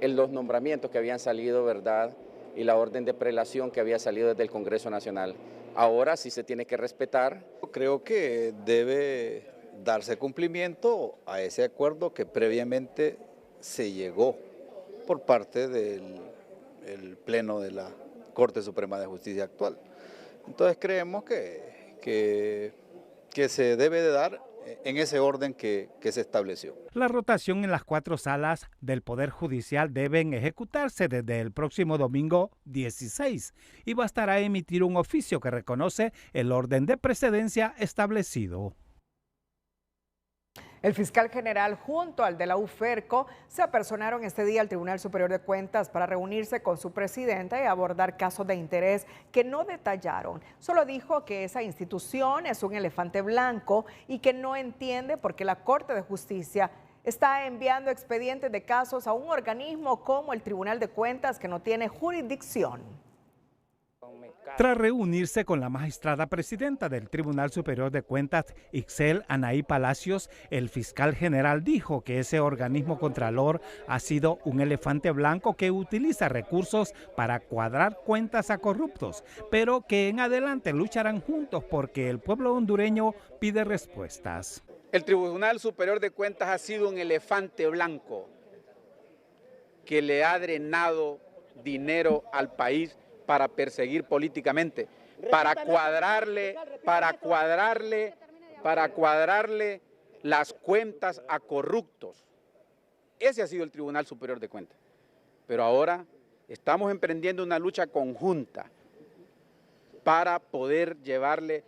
los nombramientos que habían salido, ¿verdad? Y la orden de prelación que había salido desde el Congreso Nacional. Ahora sí se tiene que respetar.
Creo que debe darse cumplimiento a ese acuerdo que previamente se llegó por parte del Pleno de la Corte Suprema de Justicia actual. Entonces creemos que se debe de dar en ese orden que se estableció.
La rotación en las 4 salas del Poder Judicial deben ejecutarse desde el próximo domingo 16 y bastará emitir un oficio que reconoce el orden de precedencia establecido.
El fiscal general junto al de la UFERCO se apersonaron este día al Tribunal Superior de Cuentas para reunirse con su presidenta y abordar casos de interés que no detallaron. Solo dijo que esa institución es un elefante blanco y que no entiende por qué la Corte de Justicia está enviando expedientes de casos a un organismo como el Tribunal de Cuentas que no tiene jurisdicción.
Tras reunirse con la magistrada presidenta del Tribunal Superior de Cuentas, Ixel Anaí Palacios, el fiscal general dijo que ese organismo contralor ha sido un elefante blanco que utiliza recursos para cuadrar cuentas a corruptos, pero que en adelante lucharán juntos porque el pueblo hondureño pide respuestas.
El Tribunal Superior de Cuentas ha sido un elefante blanco que le ha drenado dinero al país para perseguir políticamente, para cuadrarle las cuentas a corruptos. Ese ha sido el Tribunal Superior de Cuentas. Pero ahora estamos emprendiendo una lucha conjunta para poder llevarle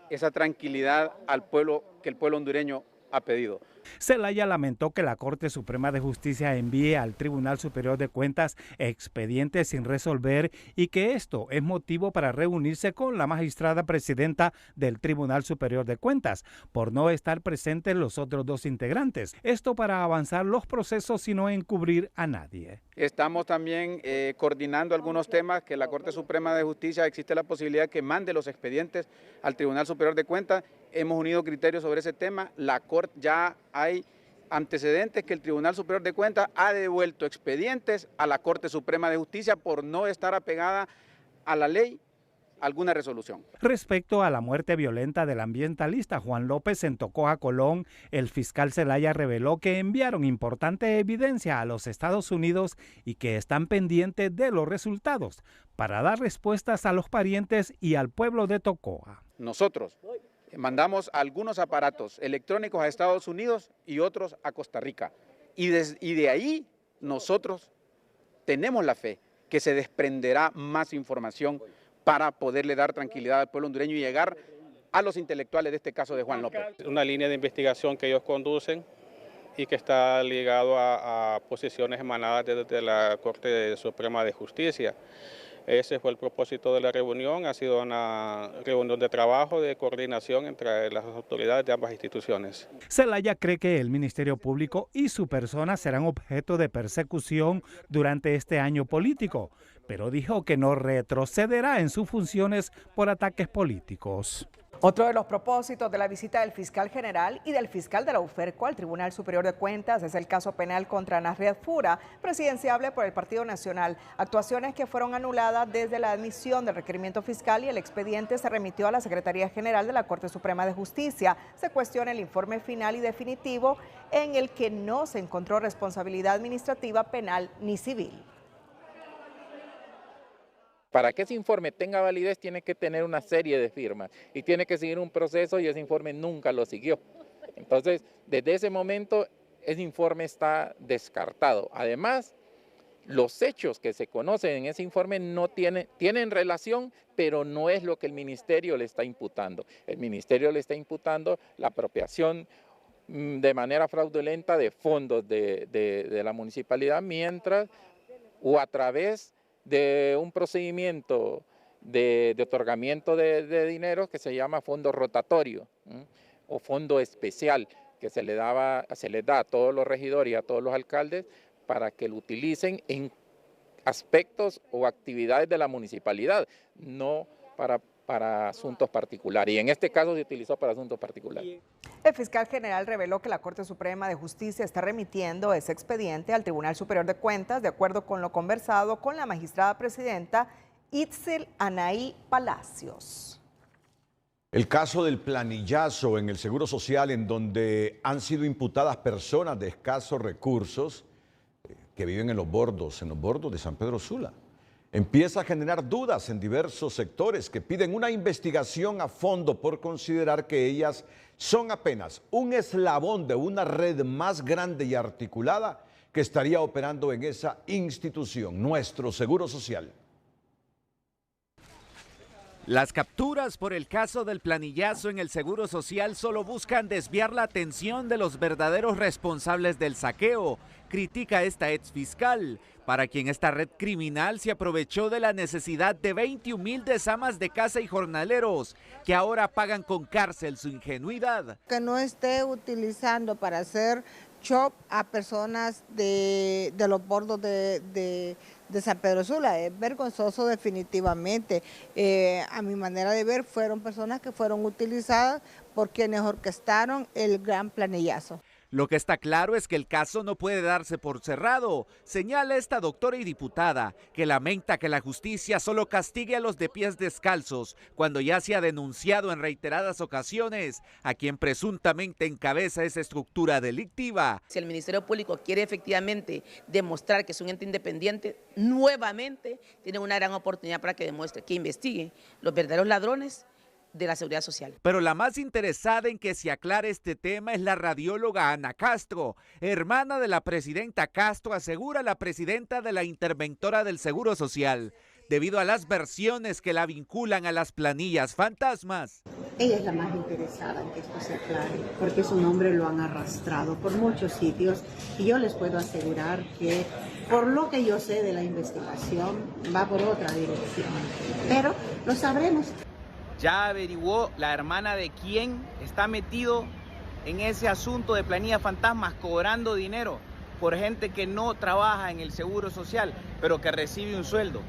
esa tranquilidad al pueblo que el pueblo hondureño ha pedido.
Zelaya lamentó que la Corte Suprema de Justicia envíe al Tribunal Superior de Cuentas expedientes sin resolver y que esto es motivo para reunirse con la magistrada presidenta del Tribunal Superior de Cuentas por no estar presentes los otros dos integrantes. Esto para avanzar los procesos y no encubrir a nadie.
Estamos también coordinando algunos temas que la Corte Suprema de Justicia existe la posibilidad que mande los expedientes al Tribunal Superior de Cuentas. Hemos unido criterios sobre ese tema. La Corte ya hay antecedentes que el Tribunal Superior de Cuentas ha devuelto expedientes a la Corte Suprema de Justicia por no estar apegada a la ley alguna resolución.
Respecto a la muerte violenta del ambientalista Juan López en Tocoa, Colón, el fiscal Zelaya reveló que enviaron importante evidencia a los Estados Unidos y que están pendientes de los resultados para dar respuestas a los parientes y al pueblo de Tocoa.
Nosotros mandamos algunos aparatos electrónicos a Estados Unidos y otros a Costa Rica. Y de ahí nosotros tenemos la fe que se desprenderá más información para poderle dar tranquilidad al pueblo hondureño y llegar a los intelectuales de este caso de Juan López.
Una línea de investigación que ellos conducen y que está ligado a posiciones emanadas desde la Corte Suprema de Justicia. Ese fue el propósito de la reunión, ha sido una reunión de trabajo, de coordinación entre las autoridades de ambas instituciones.
Zelaya cree que el Ministerio Público y su persona serán objeto de persecución durante este año político, pero dijo que no retrocederá en sus funciones por ataques políticos.
Otro de los propósitos de la visita del fiscal general y del fiscal de la UFERCO al Tribunal Superior de Cuentas es el caso penal contra Nasriad Fura, presidenciable por el Partido Nacional. Actuaciones que fueron anuladas desde la admisión del requerimiento fiscal y el expediente se remitió a la Secretaría General de la Corte Suprema de Justicia. Se cuestiona el informe final y definitivo en el que no se encontró responsabilidad administrativa, penal ni civil.
Para que ese informe tenga validez tiene que tener una serie de firmas y tiene que seguir un proceso y ese informe nunca lo siguió. Entonces, desde ese momento, ese informe está descartado. Además, los hechos que se conocen en ese informe no tienen relación, pero no es lo que el ministerio le está imputando. El ministerio le está imputando la apropiación de manera fraudulenta de fondos de la municipalidad, mientras o a través de un procedimiento de otorgamiento de dinero que se llama fondo rotatorio o fondo especial que se les da a todos los regidores y a todos los alcaldes para que lo utilicen en aspectos o actividades de la municipalidad, no para asuntos particulares. Y en este caso se utilizó para asuntos particulares.
El fiscal general reveló que la Corte Suprema de Justicia está remitiendo ese expediente al Tribunal Superior de Cuentas, de acuerdo con lo conversado con la magistrada presidenta Ixel Anaí Palacios.
El caso del planillazo en el Seguro Social, en donde han sido imputadas personas de escasos recursos que viven en los bordos de San Pedro Sula, empieza a generar dudas en diversos sectores que piden una investigación a fondo por considerar que ellas son apenas un eslabón de una red más grande y articulada que estaría operando en esa institución, nuestro Seguro Social.
Las capturas por el caso del planillazo en el Seguro Social solo buscan desviar la atención de los verdaderos responsables del saqueo, critica esta exfiscal, para quien esta red criminal se aprovechó de la necesidad de 20 humildes amas de casa y jornaleros, que ahora pagan con cárcel su ingenuidad.
Que no esté utilizando para hacer chop a personas de los bordos de de San Pedro Sula. Es vergonzoso definitivamente. A mi manera de ver, fueron personas que fueron utilizadas por quienes orquestaron el gran planillazo.
Lo que está claro es que el caso no puede darse por cerrado, señala esta doctora y diputada, que lamenta que la justicia solo castigue a los de pies descalzos, cuando ya se ha denunciado en reiteradas ocasiones a quien presuntamente encabeza esa estructura delictiva.
Si el Ministerio Público quiere efectivamente demostrar que es un ente independiente, nuevamente tiene una gran oportunidad para que demuestre, que investigue los verdaderos ladrones de la seguridad social.
Pero la más interesada en que se aclare este tema es la radióloga Ana Castro, hermana de la presidenta Castro, asegura la presidenta de la interventora del Seguro Social, debido a las versiones que la vinculan a las planillas fantasmas.
Ella es la más interesada en que esto se aclare, porque su nombre lo han arrastrado por muchos sitios y yo les puedo asegurar que por lo que yo sé de la investigación va por otra dirección, pero lo sabremos.
Ya averiguó la hermana de quién está metido en ese asunto de planillas fantasmas, cobrando dinero por gente que no trabaja en el Seguro Social, pero que recibe un sueldo.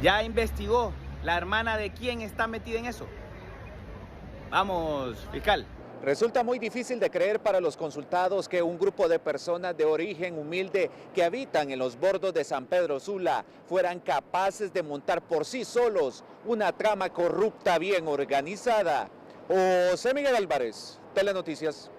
Ya investigó la hermana de quién está metida en eso. Vamos, fiscal.
Resulta muy difícil de creer para los consultados que un grupo de personas de origen humilde que habitan en los bordos de San Pedro Sula fueran capaces de montar por sí solos una trama corrupta bien organizada. José Miguel Álvarez, Telenoticias.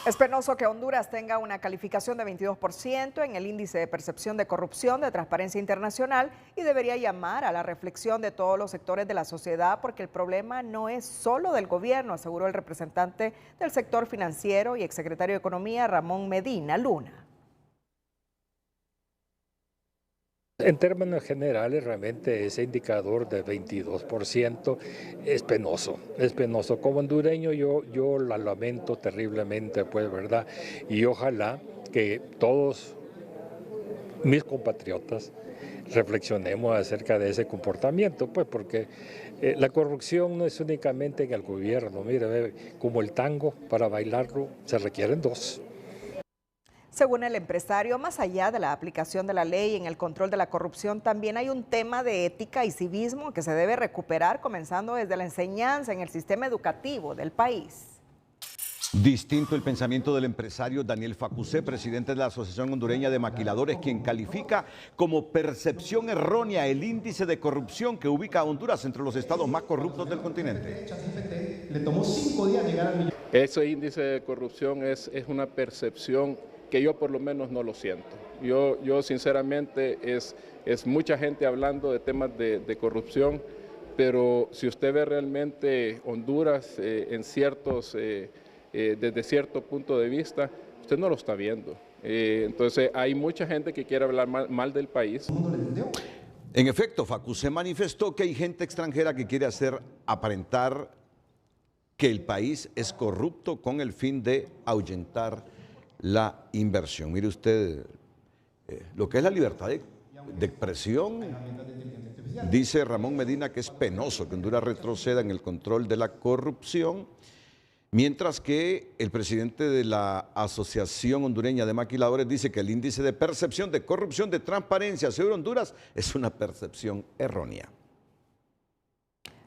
Es penoso que Honduras tenga una calificación de 22% en el índice de percepción de corrupción de Transparencia Internacional y debería llamar a la reflexión de todos los sectores de la sociedad porque el problema no es solo del gobierno, aseguró el representante del sector financiero y exsecretario de Economía, Ramón Medina Luna.
En términos generales, realmente ese indicador de 22% es penoso, es penoso. Como hondureño yo la lamento terriblemente, pues, ¿verdad? Y ojalá que todos mis compatriotas reflexionemos acerca de ese comportamiento, pues, porque la corrupción no es únicamente en el gobierno. Mire, como el tango, para bailarlo se requieren dos.
Según el empresario, más allá de la aplicación de la ley en el control de la corrupción, también hay un tema de ética y civismo que se debe recuperar, comenzando desde la enseñanza en el sistema educativo del país.
Distinto el pensamiento del empresario Daniel Facusé, presidente de la Asociación Hondureña de Maquiladores, quien califica como percepción errónea el índice de corrupción que ubica a Honduras entre los estados más corruptos del continente.
Le tomó 5 días llegar al millón. Ese índice de corrupción es una percepción que yo por lo menos no lo siento. Yo sinceramente es mucha gente hablando de temas de corrupción, pero si usted ve realmente Honduras en desde cierto punto de vista, usted no lo está viendo. Entonces hay mucha gente que quiere hablar mal del país.
En efecto, Facusé manifestó que hay gente extranjera que quiere hacer aparentar que el país es corrupto con el fin de ahuyentar la inversión. Mire usted, lo que es la libertad de expresión, dice Ramón Medina que es penoso que Honduras retroceda en el control de la corrupción, mientras que el presidente de la Asociación Hondureña de Maquiladores dice que el índice de percepción de corrupción de Transparencia sobre Honduras es una percepción errónea.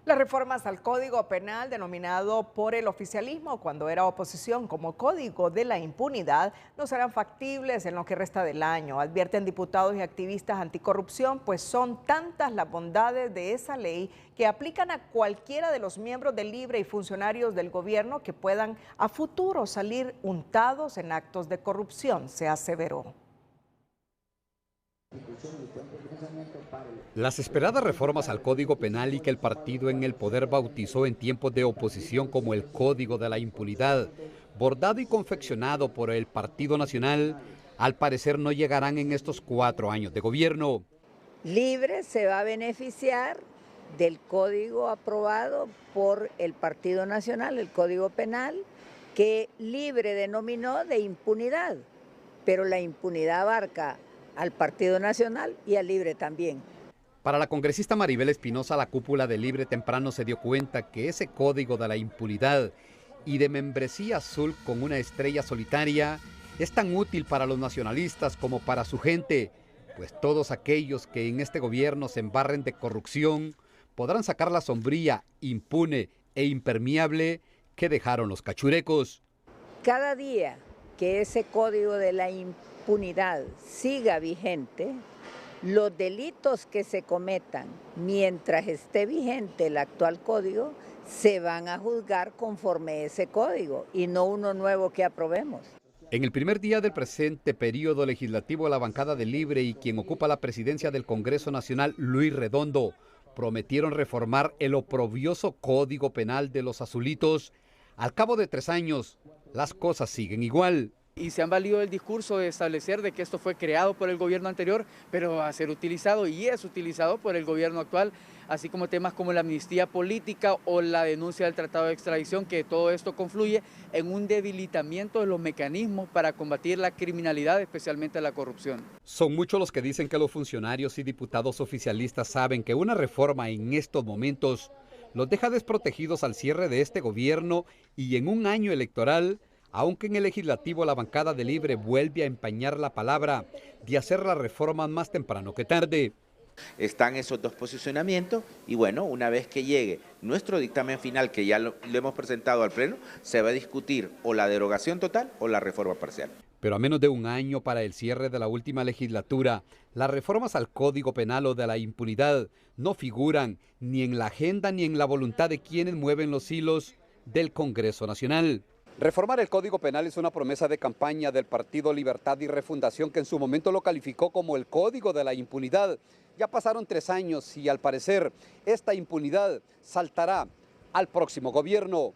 Las reformas al Código Penal, denominado por el oficialismo cuando era oposición como Código de la Impunidad, no serán factibles en lo que resta del año, advierten diputados y activistas anticorrupción, pues son tantas las bondades de esa ley que aplican a cualquiera de los miembros del LIBRE y funcionarios del gobierno que puedan a futuro salir untados en actos de corrupción, se aseveró.
Las esperadas reformas al Código Penal y que el partido en el poder bautizó en tiempos de oposición como el Código de la Impunidad, bordado y confeccionado por el Partido Nacional, al parecer no llegarán en estos 4 años de gobierno.
LIBRE se va a beneficiar del código aprobado por el Partido Nacional, el Código Penal, que LIBRE denominó de impunidad, pero la impunidad abarca al Partido Nacional y al LIBRE también.
Para la congresista Maribel Espinosa, la cúpula de LIBRE temprano se dio cuenta que ese código de la impunidad y de membresía azul con una estrella solitaria es tan útil para los nacionalistas como para su gente, pues todos aquellos que en este gobierno se embarren de corrupción podrán sacar la sombrilla impune e impermeable que dejaron los cachurecos.
Cada día que ese código de la impunidad siga vigente, los delitos que se cometan mientras esté vigente el actual código se van a juzgar conforme ese código y no uno nuevo que aprobemos.
En el primer día del presente periodo legislativo, la bancada de Libre y quien ocupa la presidencia del Congreso Nacional, Luis Redondo, prometieron reformar el oprobioso Código Penal de los Azulitos. Al cabo de 3 años, las cosas siguen igual.
Y se han valido el discurso de establecer de que esto fue creado por el gobierno anterior, pero va a ser utilizado y es utilizado por el gobierno actual, así como temas como la amnistía política o la denuncia del tratado de extradición, que todo esto confluye en un debilitamiento de los mecanismos para combatir la criminalidad, especialmente la corrupción.
Son muchos los que dicen que los funcionarios y diputados oficialistas saben que una reforma en estos momentos los deja desprotegidos al cierre de este gobierno y en un año electoral, aunque en el legislativo la bancada de Libre vuelve a empeñar la palabra de hacer las reformas más temprano que tarde.
Están esos dos posicionamientos y bueno, una vez que llegue nuestro dictamen final, que ya lo hemos presentado al Pleno, se va a discutir o la derogación total o la reforma parcial.
Pero a menos de un año para el cierre de la última legislatura, las reformas al Código Penal o de la impunidad no figuran ni en la agenda ni en la voluntad de quienes mueven los hilos del Congreso Nacional.
Reformar el Código Penal es una promesa de campaña del Partido Libertad y Refundación, que en su momento lo calificó como el Código de la Impunidad. Ya pasaron 3 años y al parecer esta impunidad saltará al próximo gobierno.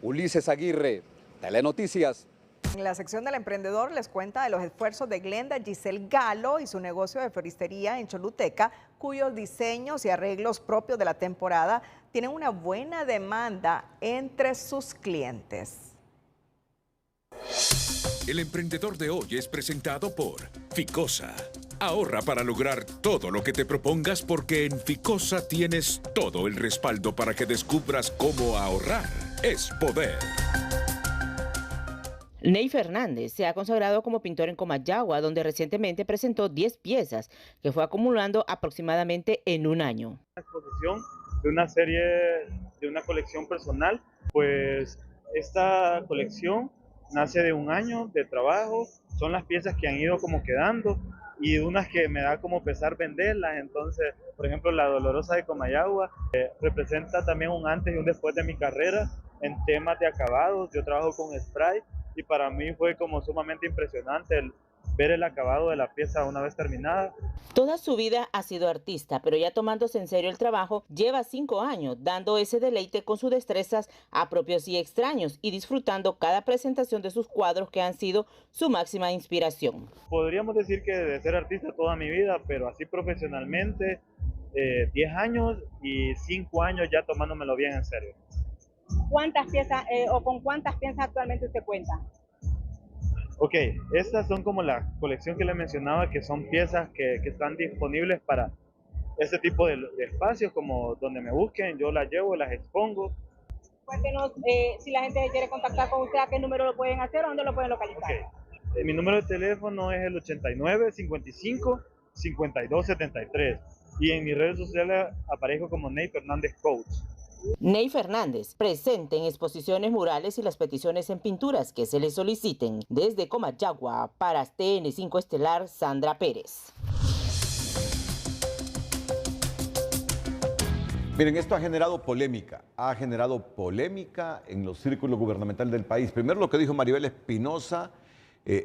Ulises Aguirre, Telenoticias.
En la sección del emprendedor les cuenta de los esfuerzos de Glenda Giselle Galo y su negocio de floristería en Choluteca, cuyos diseños y arreglos propios de la temporada tienen una buena demanda entre sus clientes.
El emprendedor de hoy es presentado por Ficosa. Ahorra para lograr todo lo que te propongas porque en Ficosa tienes todo el respaldo para que descubras cómo ahorrar es poder.
Ney Fernández se ha consagrado como pintor en Comayagua, donde recientemente presentó 10 piezas que fue acumulando aproximadamente en un año.
Una exposición de una serie, de una colección personal, pues esta colección nace de un año de trabajo, son las piezas que han ido como quedando y unas que me da como pesar venderlas. Entonces, por ejemplo, la Dolorosa de Comayagua representa también un antes y un después de mi carrera en temas de acabados. Yo trabajo con spray y para mí fue como sumamente impresionante el ver el acabado de la pieza una vez terminada.
Toda su vida ha sido artista, pero ya tomándose en serio el trabajo, lleva 5 años dando ese deleite con sus destrezas a propios y extraños y disfrutando cada presentación de sus cuadros que han sido su máxima inspiración.
Podríamos decir que de ser artista toda mi vida, pero así profesionalmente 10 años y 5 años ya tomándomelo bien en serio.
¿Cuántas piezas o con cuántas piezas actualmente usted cuenta?
Ok, estas son como la colección que le mencionaba, que son piezas que están disponibles para este tipo de espacios, como donde me busquen, yo las llevo, las expongo.
Cuéntenos si la gente quiere contactar con usted, ¿a qué número lo pueden hacer o dónde lo pueden localizar?
Okay. Mi número de teléfono es el 89 55 52 73 y en mis redes sociales aparezco como Ney Fernández Coach.
Ney Fernández, presente en exposiciones murales y las peticiones en pinturas que se le soliciten. Desde Comayagua, para TN5 Estelar, Sandra Pérez.
Miren, esto ha generado polémica en los círculos gubernamentales del país. Primero lo que dijo Maribel Espinosa,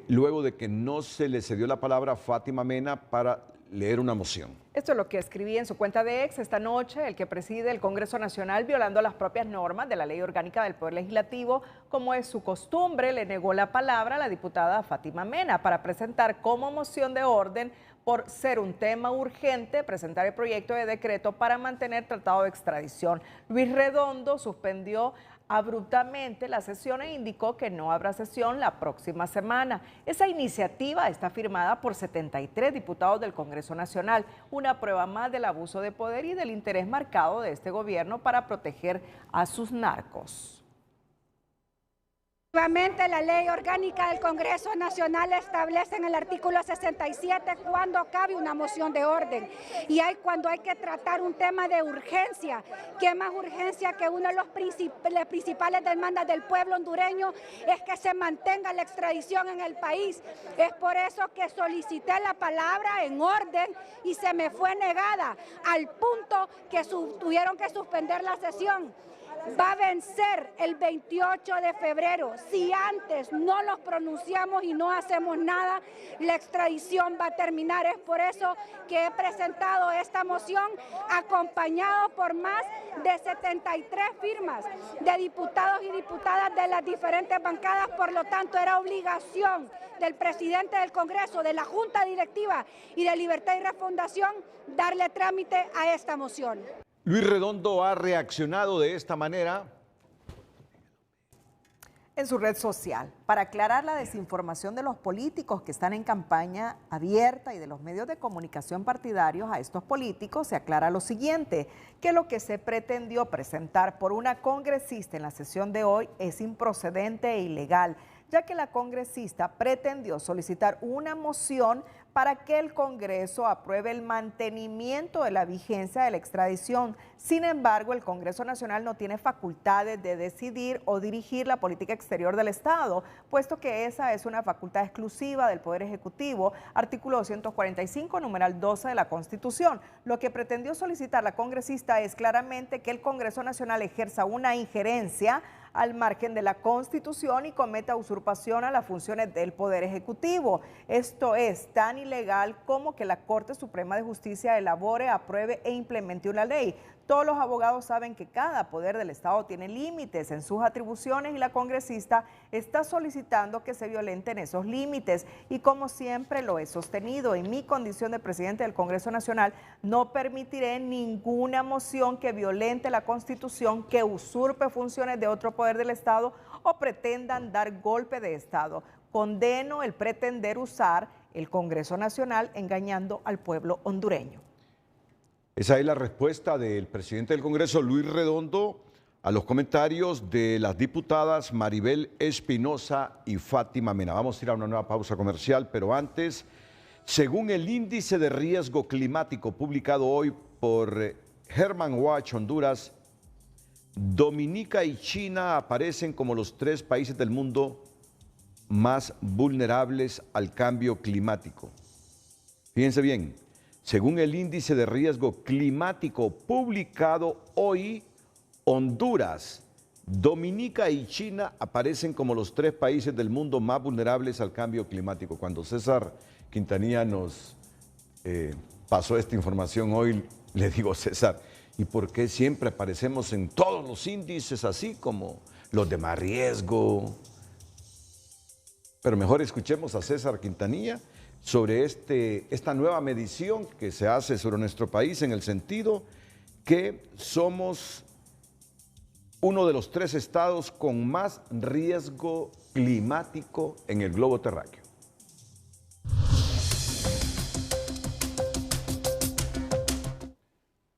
luego de que no se le cedió la palabra a Fátima Mena para leer una moción.
Esto es lo que escribí en su cuenta de X esta noche. El que preside el Congreso Nacional, violando las propias normas de la Ley Orgánica del Poder Legislativo, como es su costumbre, le negó la palabra a la diputada Fátima Mena para presentar como moción de orden, por ser un tema urgente, presentar el proyecto de decreto para mantener tratado de extradición. Luis Redondo suspendió abruptamente la sesión e indicó que no habrá sesión la próxima semana. Esa iniciativa está firmada por 73 diputados del Congreso Nacional, una prueba más del abuso de poder y del interés marcado de este gobierno para proteger a sus narcos.
Nuevamente, la ley orgánica del Congreso Nacional establece en el artículo 67 cuando cabe una moción de orden y cuando hay que tratar un tema de urgencia. ¿Qué más urgencia que una de las principales demandas del pueblo hondureño es que se mantenga la extradición en el país? Es por eso que solicité la palabra en orden y se me fue negada, al punto que tuvieron que suspender la sesión. Va a vencer el 28 de febrero. Si antes no nos pronunciamos y no hacemos nada, la extradición va a terminar. Es por eso que he presentado esta moción acompañado por más de 73 firmas de diputados y diputadas de las diferentes bancadas. Por lo tanto, era obligación del presidente del Congreso, de la Junta Directiva y de Libertad y Refundación darle trámite a esta moción.
Luis Redondo ha reaccionado de esta manera
en su red social para aclarar la desinformación de los políticos que están en campaña abierta y de los medios de comunicación partidarios a estos políticos. Se aclara lo siguiente, que lo que se pretendió presentar por una congresista en la sesión de hoy es improcedente e ilegal, ya que la congresista pretendió solicitar una moción para que el Congreso apruebe el mantenimiento de la vigencia de la extradición. Sin embargo, el Congreso Nacional no tiene facultades de decidir o dirigir la política exterior del Estado, puesto que esa es una facultad exclusiva del Poder Ejecutivo, artículo 245, numeral 12 de la Constitución. Lo que pretendió solicitar la congresista es claramente que el Congreso Nacional ejerza una injerencia al margen de la Constitución y cometa usurpación a las funciones del Poder Ejecutivo. Esto es tan ilegal como que la Corte Suprema de Justicia elabore, apruebe e implemente una ley. Todos los abogados saben que cada poder del Estado tiene límites en sus atribuciones y la congresista está solicitando que se violenten esos límites. Y como siempre lo he sostenido, en mi condición de presidente del Congreso Nacional, no permitiré ninguna moción que violente la Constitución, que usurpe funciones de otro poder del Estado o pretendan dar golpe de Estado. Condeno el pretender usar el Congreso Nacional engañando al pueblo hondureño.
Esa es la respuesta del presidente del Congreso, Luis Redondo, a los comentarios de las diputadas Maribel Espinosa y Fátima Mena. Vamos a ir a una nueva pausa comercial, pero antes, según el índice de riesgo climático publicado hoy por Herman Watch Honduras, Dominica y China aparecen como los 3 países del mundo más vulnerables al cambio climático. Fíjense bien, según el índice de riesgo climático publicado hoy, Honduras, Dominica y China aparecen como los 3 países del mundo más vulnerables al cambio climático. Cuando César Quintanilla nos pasó esta información hoy, le digo, César, ¿y por qué siempre aparecemos en todos los índices así como los de más riesgo? Pero mejor escuchemos a César Quintanilla sobre esta nueva medición que se hace sobre nuestro país, en el sentido que somos uno de los 3 estados con más riesgo climático en el globo terráqueo.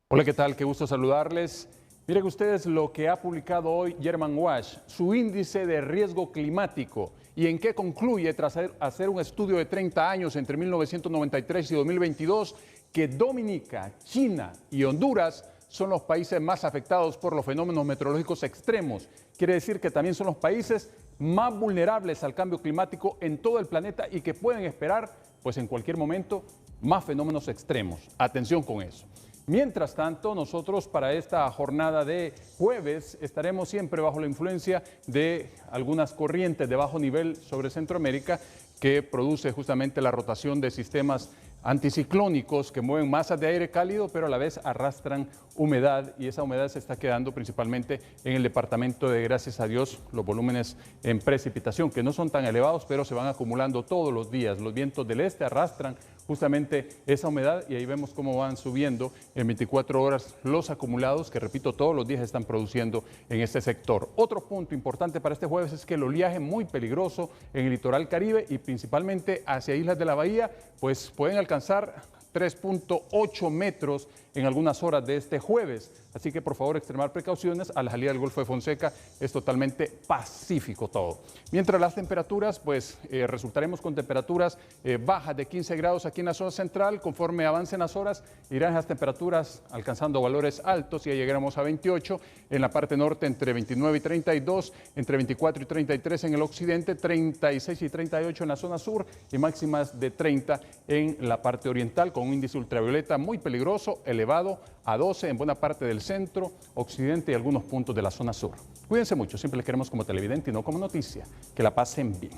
Hola, ¿qué tal? Qué gusto saludarles. Miren ustedes lo que ha publicado hoy Herman Watch, su índice de riesgo climático, y en qué concluye tras hacer un estudio de 30 años entre 1993 y 2022, que Dominica, China y Honduras son los países más afectados por los fenómenos meteorológicos extremos. Quiere decir que también son los países más vulnerables al cambio climático en todo el planeta y que pueden esperar, pues en cualquier momento, más fenómenos extremos. Atención con eso. Mientras tanto, nosotros para esta jornada de jueves estaremos siempre bajo la influencia de algunas corrientes de bajo nivel sobre Centroamérica que produce justamente la rotación de sistemas anticiclónicos que mueven masas de aire cálido, pero a la vez arrastran humedad, y esa humedad se está quedando principalmente en el departamento de, gracias a Dios, los volúmenes en precipitación, que no son tan elevados, pero se van acumulando todos los días. Los vientos del este arrastran justamente esa humedad y ahí vemos cómo van subiendo en 24 horas los acumulados que, repito, todos los días están produciendo en este sector. Otro punto importante para este jueves es que el oleaje muy peligroso en el litoral Caribe y principalmente hacia Islas de la Bahía, pues pueden alcanzar 3.8 metros en algunas horas de este jueves. Así que por favor extremar precauciones. A la salida del Golfo de Fonseca es totalmente pacífico todo. Mientras las temperaturas, pues resultaremos con temperaturas bajas de 15 grados aquí en la zona central. Conforme avancen las horas, irán esas temperaturas alcanzando valores altos y ya llegaremos a 28. En la parte norte entre 29 y 32, entre 24 y 33 en el occidente, 36 y 38 en la zona sur y máximas de 30 en la parte oriental, con un índice ultravioleta muy peligroso, elevado a 12 en buena parte del centro, occidente y algunos puntos de la zona sur. Cuídense mucho, siempre les queremos como televidente y no como noticia. Que la pasen bien.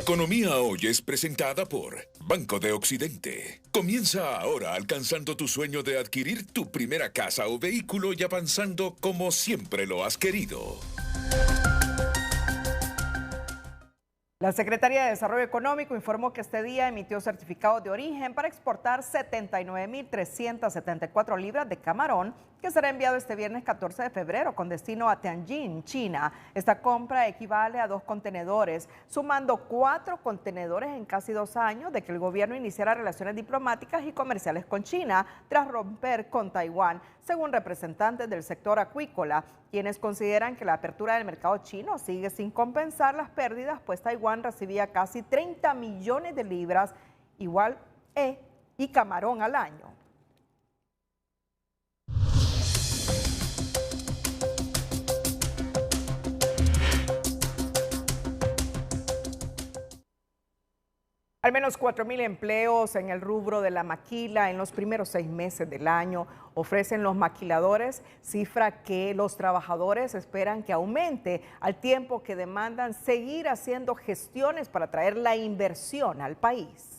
Economía Hoy es presentada por Banco de Occidente. Comienza ahora alcanzando tu sueño de adquirir tu primera casa o vehículo y avanzando como siempre lo has querido.
La Secretaría de Desarrollo Económico informó que este día emitió certificados de origen para exportar 79.374 libras de camarón, que será enviado este viernes 14 de febrero con destino a Tianjin, China. Esta compra equivale a 2 contenedores, sumando 4 contenedores en casi 2 años de que el gobierno iniciara relaciones diplomáticas y comerciales con China tras romper con Taiwán, según representantes del sector acuícola, quienes consideran que la apertura del mercado chino sigue sin compensar las pérdidas, pues Taiwán recibía casi 30 millones de libras, igual y camarón al año. Al menos 4.000 empleos en el rubro de la maquila en los primeros 6 meses del año ofrecen los maquiladores, cifra que los trabajadores esperan que aumente al tiempo que demandan seguir haciendo gestiones para traer la inversión al país.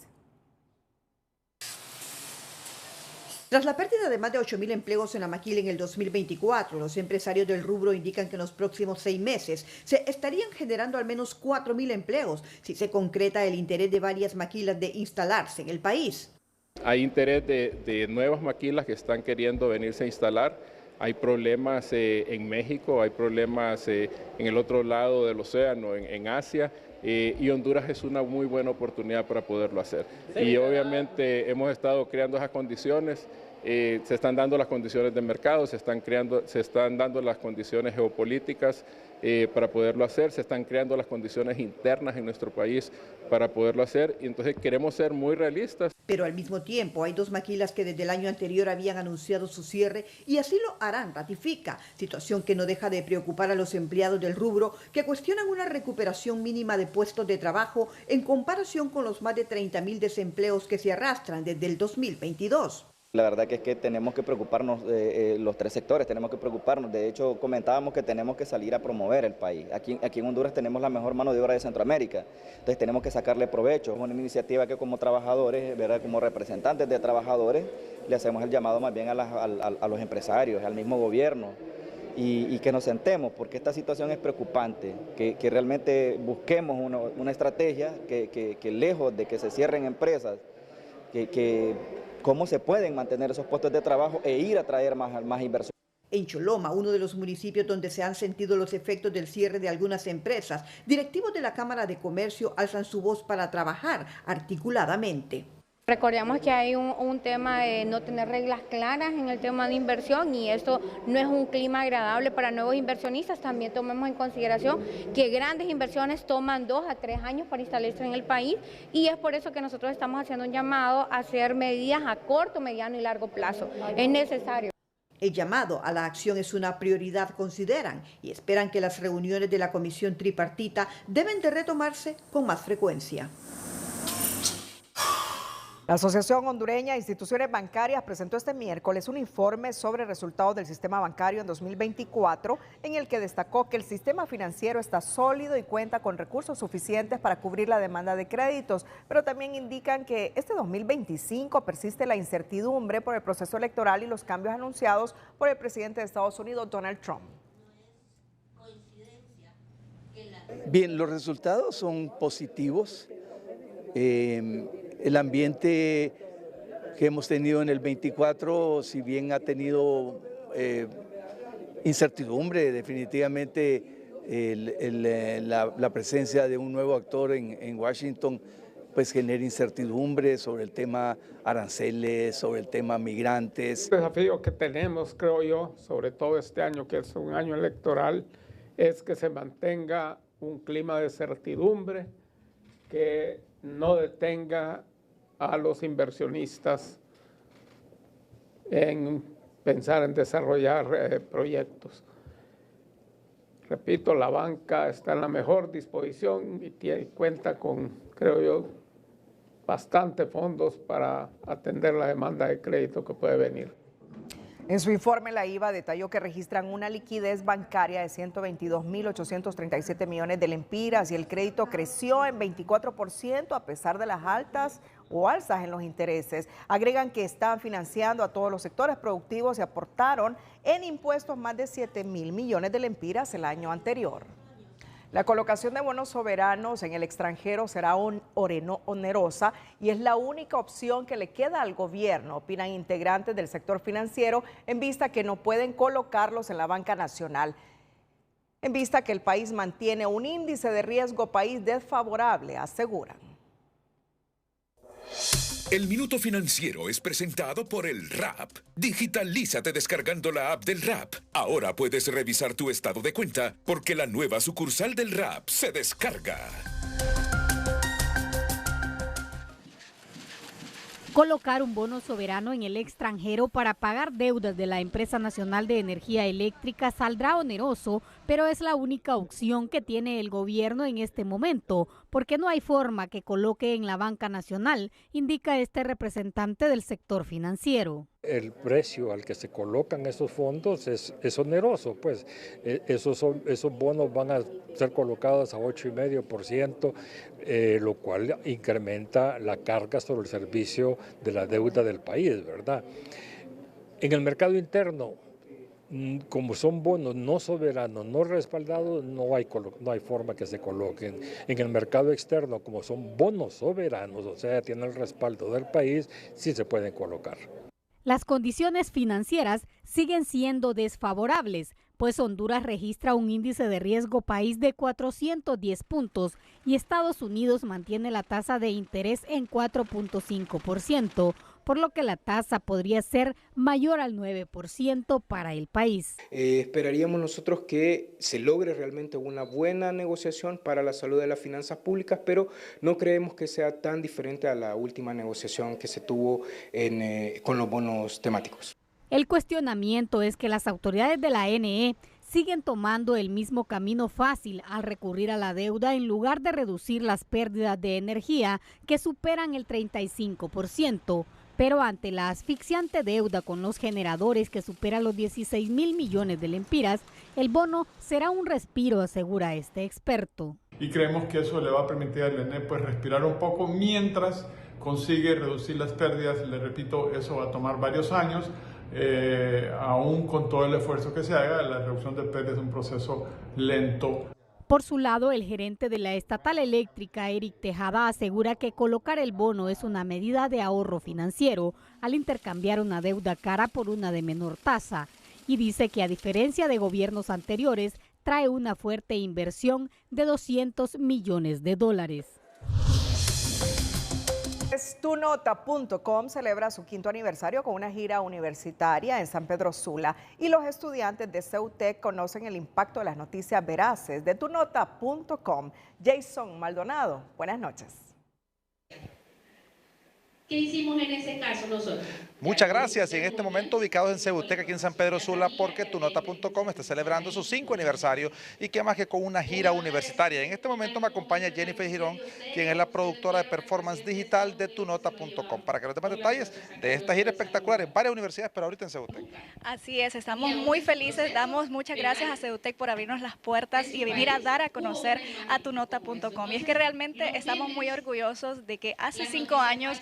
Tras la pérdida de más de 8.000 empleos en la maquila en el 2024, los empresarios del rubro indican que en los próximos 6 meses se estarían generando al menos 4.000 empleos si se concreta el interés de varias maquilas de instalarse en el país.
Hay interés de nuevas maquilas que están queriendo venirse a instalar. Hay problemas en México, hay problemas en el otro lado del océano, en Asia. Y Honduras es una muy buena oportunidad para poderlo hacer. Y obviamente hemos estado creando esas condiciones, se están dando las condiciones de mercado, se están dando las condiciones geopolíticas para poderlo hacer, se están creando las condiciones internas en nuestro país para poderlo hacer, y entonces queremos ser muy realistas.
Pero al mismo tiempo hay 2 maquilas que desde el año anterior habían anunciado su cierre y así lo harán, ratifica, situación que no deja de preocupar a los empleados del rubro que cuestionan una recuperación mínima de puestos de trabajo en comparación con los más de 30.000 desempleos que se arrastran desde el 2022.
La verdad que es que tenemos que preocuparnos, los 3 sectores tenemos que preocuparnos. De hecho, comentábamos que tenemos que salir a promover el país. Aquí en Honduras tenemos la mejor mano de obra de Centroamérica, entonces tenemos que sacarle provecho. Es una iniciativa que como trabajadores, ¿verdad? Como representantes de trabajadores, le hacemos el llamado más bien a los empresarios, al mismo gobierno, y que nos sentemos, porque esta situación es preocupante, que realmente busquemos una estrategia que lejos de que se cierren empresas, cómo se pueden mantener esos puestos de trabajo e ir a traer más inversión.
En Choloma, uno de los municipios donde se han sentido los efectos del cierre de algunas empresas, directivos de la Cámara de Comercio alzan su voz para trabajar articuladamente.
Recordemos que hay un tema de no tener reglas claras en el tema de inversión y esto no es un clima agradable para nuevos inversionistas. También tomemos en consideración que grandes inversiones toman 2 a 3 años para instalarse en el país y es por eso que nosotros estamos haciendo un llamado a hacer medidas a corto, mediano y largo plazo. Es necesario.
El llamado a la acción es una prioridad, consideran, y esperan que las reuniones de la comisión tripartita deben de retomarse con más frecuencia.
La Asociación Hondureña de Instituciones Bancarias presentó este miércoles un informe sobre resultados del sistema bancario en 2024, en el que destacó que el sistema financiero está sólido y cuenta con recursos suficientes para cubrir la demanda de créditos, pero también indican que este 2025 persiste la incertidumbre por el proceso electoral y los cambios anunciados por el presidente de Estados Unidos, Donald Trump.
Bien, los resultados son positivos. El ambiente que hemos tenido en el 24, si bien ha tenido incertidumbre, definitivamente la presencia de un nuevo actor en Washington pues genera incertidumbre sobre el tema aranceles, sobre el tema migrantes.
El desafío que tenemos, creo yo, sobre todo este año, que es un año electoral, es que se mantenga un clima de certidumbre, que no detenga a los inversionistas en pensar en desarrollar proyectos. Repito, la banca está en la mejor disposición y cuenta con, creo yo, bastante fondos para atender la demanda de crédito que puede venir.
En su informe, la IVA detalló que registran una liquidez bancaria de 122.837 millones de lempiras y el crédito creció en 24% a pesar de las alzas en los intereses. Agregan que están financiando a todos los sectores productivos y aportaron en impuestos más de 7.000 millones de lempiras el año anterior. La colocación de bonos soberanos en el extranjero será onerosa y es la única opción que le queda al gobierno, opinan integrantes del sector financiero, en vista que no pueden colocarlos en la banca nacional. En vista que el país mantiene un índice de riesgo país desfavorable, aseguran.
El Minuto Financiero es presentado por el RAP. Digitalízate descargando la app del RAP. Ahora puedes revisar tu estado de cuenta porque la nueva sucursal del RAP se descarga.
Colocar un bono soberano en el extranjero para pagar deudas de la Empresa Nacional de Energía Eléctrica saldrá oneroso, pero es la única opción que tiene el gobierno en este momento, porque no hay forma que coloque en la banca nacional, indica este representante del sector financiero.
El precio al que se colocan esos fondos es oneroso, pues esos bonos van a ser colocados a 8,5%, lo cual incrementa la carga sobre el servicio de la deuda del país, ¿verdad? En el mercado interno, como son bonos no soberanos, no respaldados, no hay forma que se coloquen. En el mercado externo, como son bonos soberanos, o sea, tienen el respaldo del país, sí se pueden colocar.
Las condiciones financieras siguen siendo desfavorables, pues Honduras registra un índice de riesgo país de 410 puntos y Estados Unidos mantiene la tasa de interés en 4.5%, por lo que la tasa podría ser mayor al 9% para el país.
Esperaríamos nosotros que se logre realmente una buena negociación para la salud de las finanzas públicas, pero no creemos que sea tan diferente a la última negociación que se tuvo con los bonos temáticos.
El cuestionamiento es que las autoridades de la ANE siguen tomando el mismo camino fácil al recurrir a la deuda en lugar de reducir las pérdidas de energía que superan el 35%. Pero ante la asfixiante deuda con los generadores que supera los 16.000 millones de lempiras, el bono será un respiro, asegura este experto.
Y creemos que eso le va a permitir al ENE pues respirar un poco mientras consigue reducir las pérdidas. Le repito, eso va a tomar varios años. Aún con todo el esfuerzo que se haga, la reducción de pérdidas es un proceso lento.
Por su lado, el gerente de la estatal eléctrica, Eric Tejada, asegura que colocar el bono es una medida de ahorro financiero al intercambiar una deuda cara por una de menor tasa, y dice que a diferencia de gobiernos anteriores, trae una fuerte inversión de $200 millones.
TuNota.com celebra su 5º aniversario con una gira universitaria en San Pedro Sula y los estudiantes de CEUTEC conocen el impacto de las noticias veraces de TuNota.com. Jason Maldonado, buenas noches.
¿Qué hicimos en ese caso nosotros?
Muchas gracias. Y en este momento ubicados en CEUTEC, aquí en San Pedro Sula, porque TuNota.com está celebrando su 5º aniversario y qué más que con una gira universitaria. En este momento me acompaña Jennifer Girón, quien es la productora de performance digital de TuNota.com, para que nos dé más detalles de esta gira espectacular en varias universidades, pero ahorita en CEUTEC.
Así es, estamos muy felices, damos muchas gracias a CEUTEC por abrirnos las puertas y venir a dar a conocer a TuNota.com. Y es que realmente estamos muy orgullosos de que hace 5 años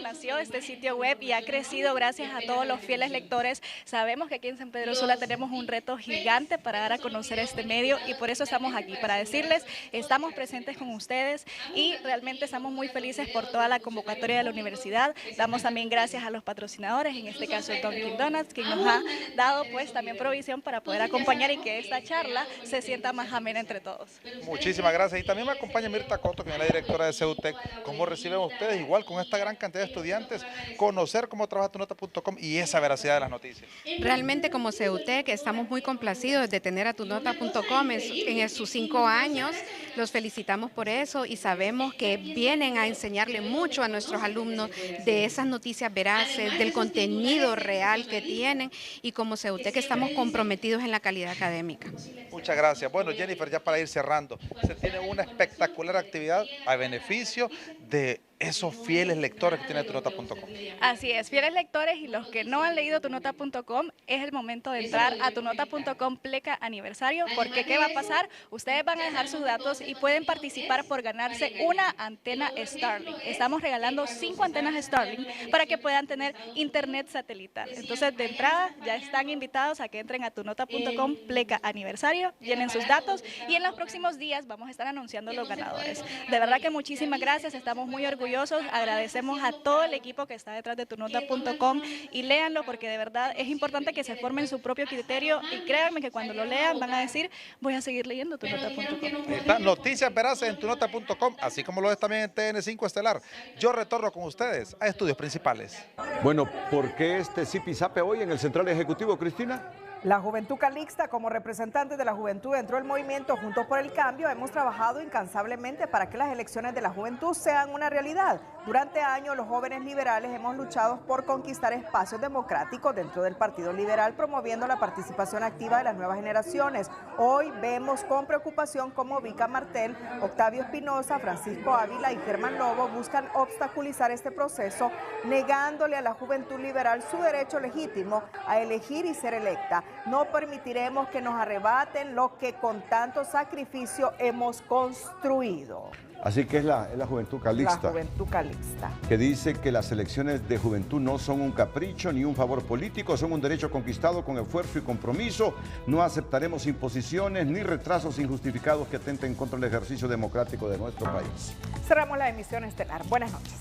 nació este sitio web y ha crecido gracias a todos los fieles lectores. Sabemos que aquí en San Pedro Sula tenemos un reto gigante para dar a conocer este medio y por eso estamos aquí, para decirles, estamos presentes con ustedes y realmente estamos muy felices por toda la convocatoria de la universidad. Damos también gracias a los patrocinadores, en este caso Dunkin' Donuts, quien nos ha dado pues también provisión para poder acompañar y que esta charla se sienta más amena entre todos.
Muchísimas gracias. Y también me acompaña Mirta Coto, quien es la directora de CEUTEC. ¿Cómo reciben ustedes, igual con esta gran cantidad de estudiantes, conocer cómo trabaja tunota.com y esa veracidad de las noticias?
Realmente como CEUTEC estamos muy complacidos de tener a tunota.com en sus 5 años. Los felicitamos por eso y sabemos que vienen a enseñarle mucho a nuestros alumnos de esas noticias veraces, del contenido real que tienen, y como CEUTEC estamos comprometidos en la calidad académica.
Muchas gracias. Bueno, Jennifer, ya para ir cerrando, se tiene una espectacular actividad a beneficio de esos fieles lectores que tiene tunota.com.
Así es, fieles lectores y los que no han leído tunota.com, es el momento de entrar a tunota.com pleca aniversario, porque ¿qué va a pasar? Ustedes van a dejar sus datos y pueden participar por ganarse una antena Starlink. Estamos regalando 5 antenas Starlink para que puedan tener internet satelital. Entonces, de entrada, ya están invitados a que entren a tunota.com pleca aniversario, llenen sus datos y en los próximos días vamos a estar anunciando los ganadores. De verdad que muchísimas gracias, estamos muy orgullosos. Agradecemos a todo el equipo que está detrás de tunota.com y léanlo porque de verdad es importante que se formen su propio criterio y créanme que cuando lo lean van a decir voy a seguir leyendo tunota.com.
Noticias veraces en tunota.com, así como lo es también en TN5 Estelar. Yo retorno con ustedes a Estudios Principales.
Bueno, ¿por qué este zipizape hoy en el Central Ejecutivo, Cristina?
La Juventud Calixta, como representantes de la juventud dentro del movimiento Juntos por el Cambio, hemos trabajado incansablemente para que las elecciones de la juventud sean una realidad. Durante años, los jóvenes liberales hemos luchado por conquistar espacios democráticos dentro del Partido Liberal, promoviendo la participación activa de las nuevas generaciones. Hoy vemos con preocupación cómo Vica Martel, Octavio Espinosa, Francisco Ávila y Germán Lobo buscan obstaculizar este proceso, negándole a la juventud liberal su derecho legítimo a elegir y ser electa. No permitiremos que nos arrebaten lo que con tanto sacrificio hemos construido.
Así que es la Juventud Calixta.
La Juventud Calixta.
Que dice que las elecciones de juventud no son un capricho ni un favor político, son un derecho conquistado con esfuerzo y compromiso. No aceptaremos imposiciones ni retrasos injustificados que atenten contra el ejercicio democrático de nuestro país.
Cerramos la emisión estelar. Buenas noches.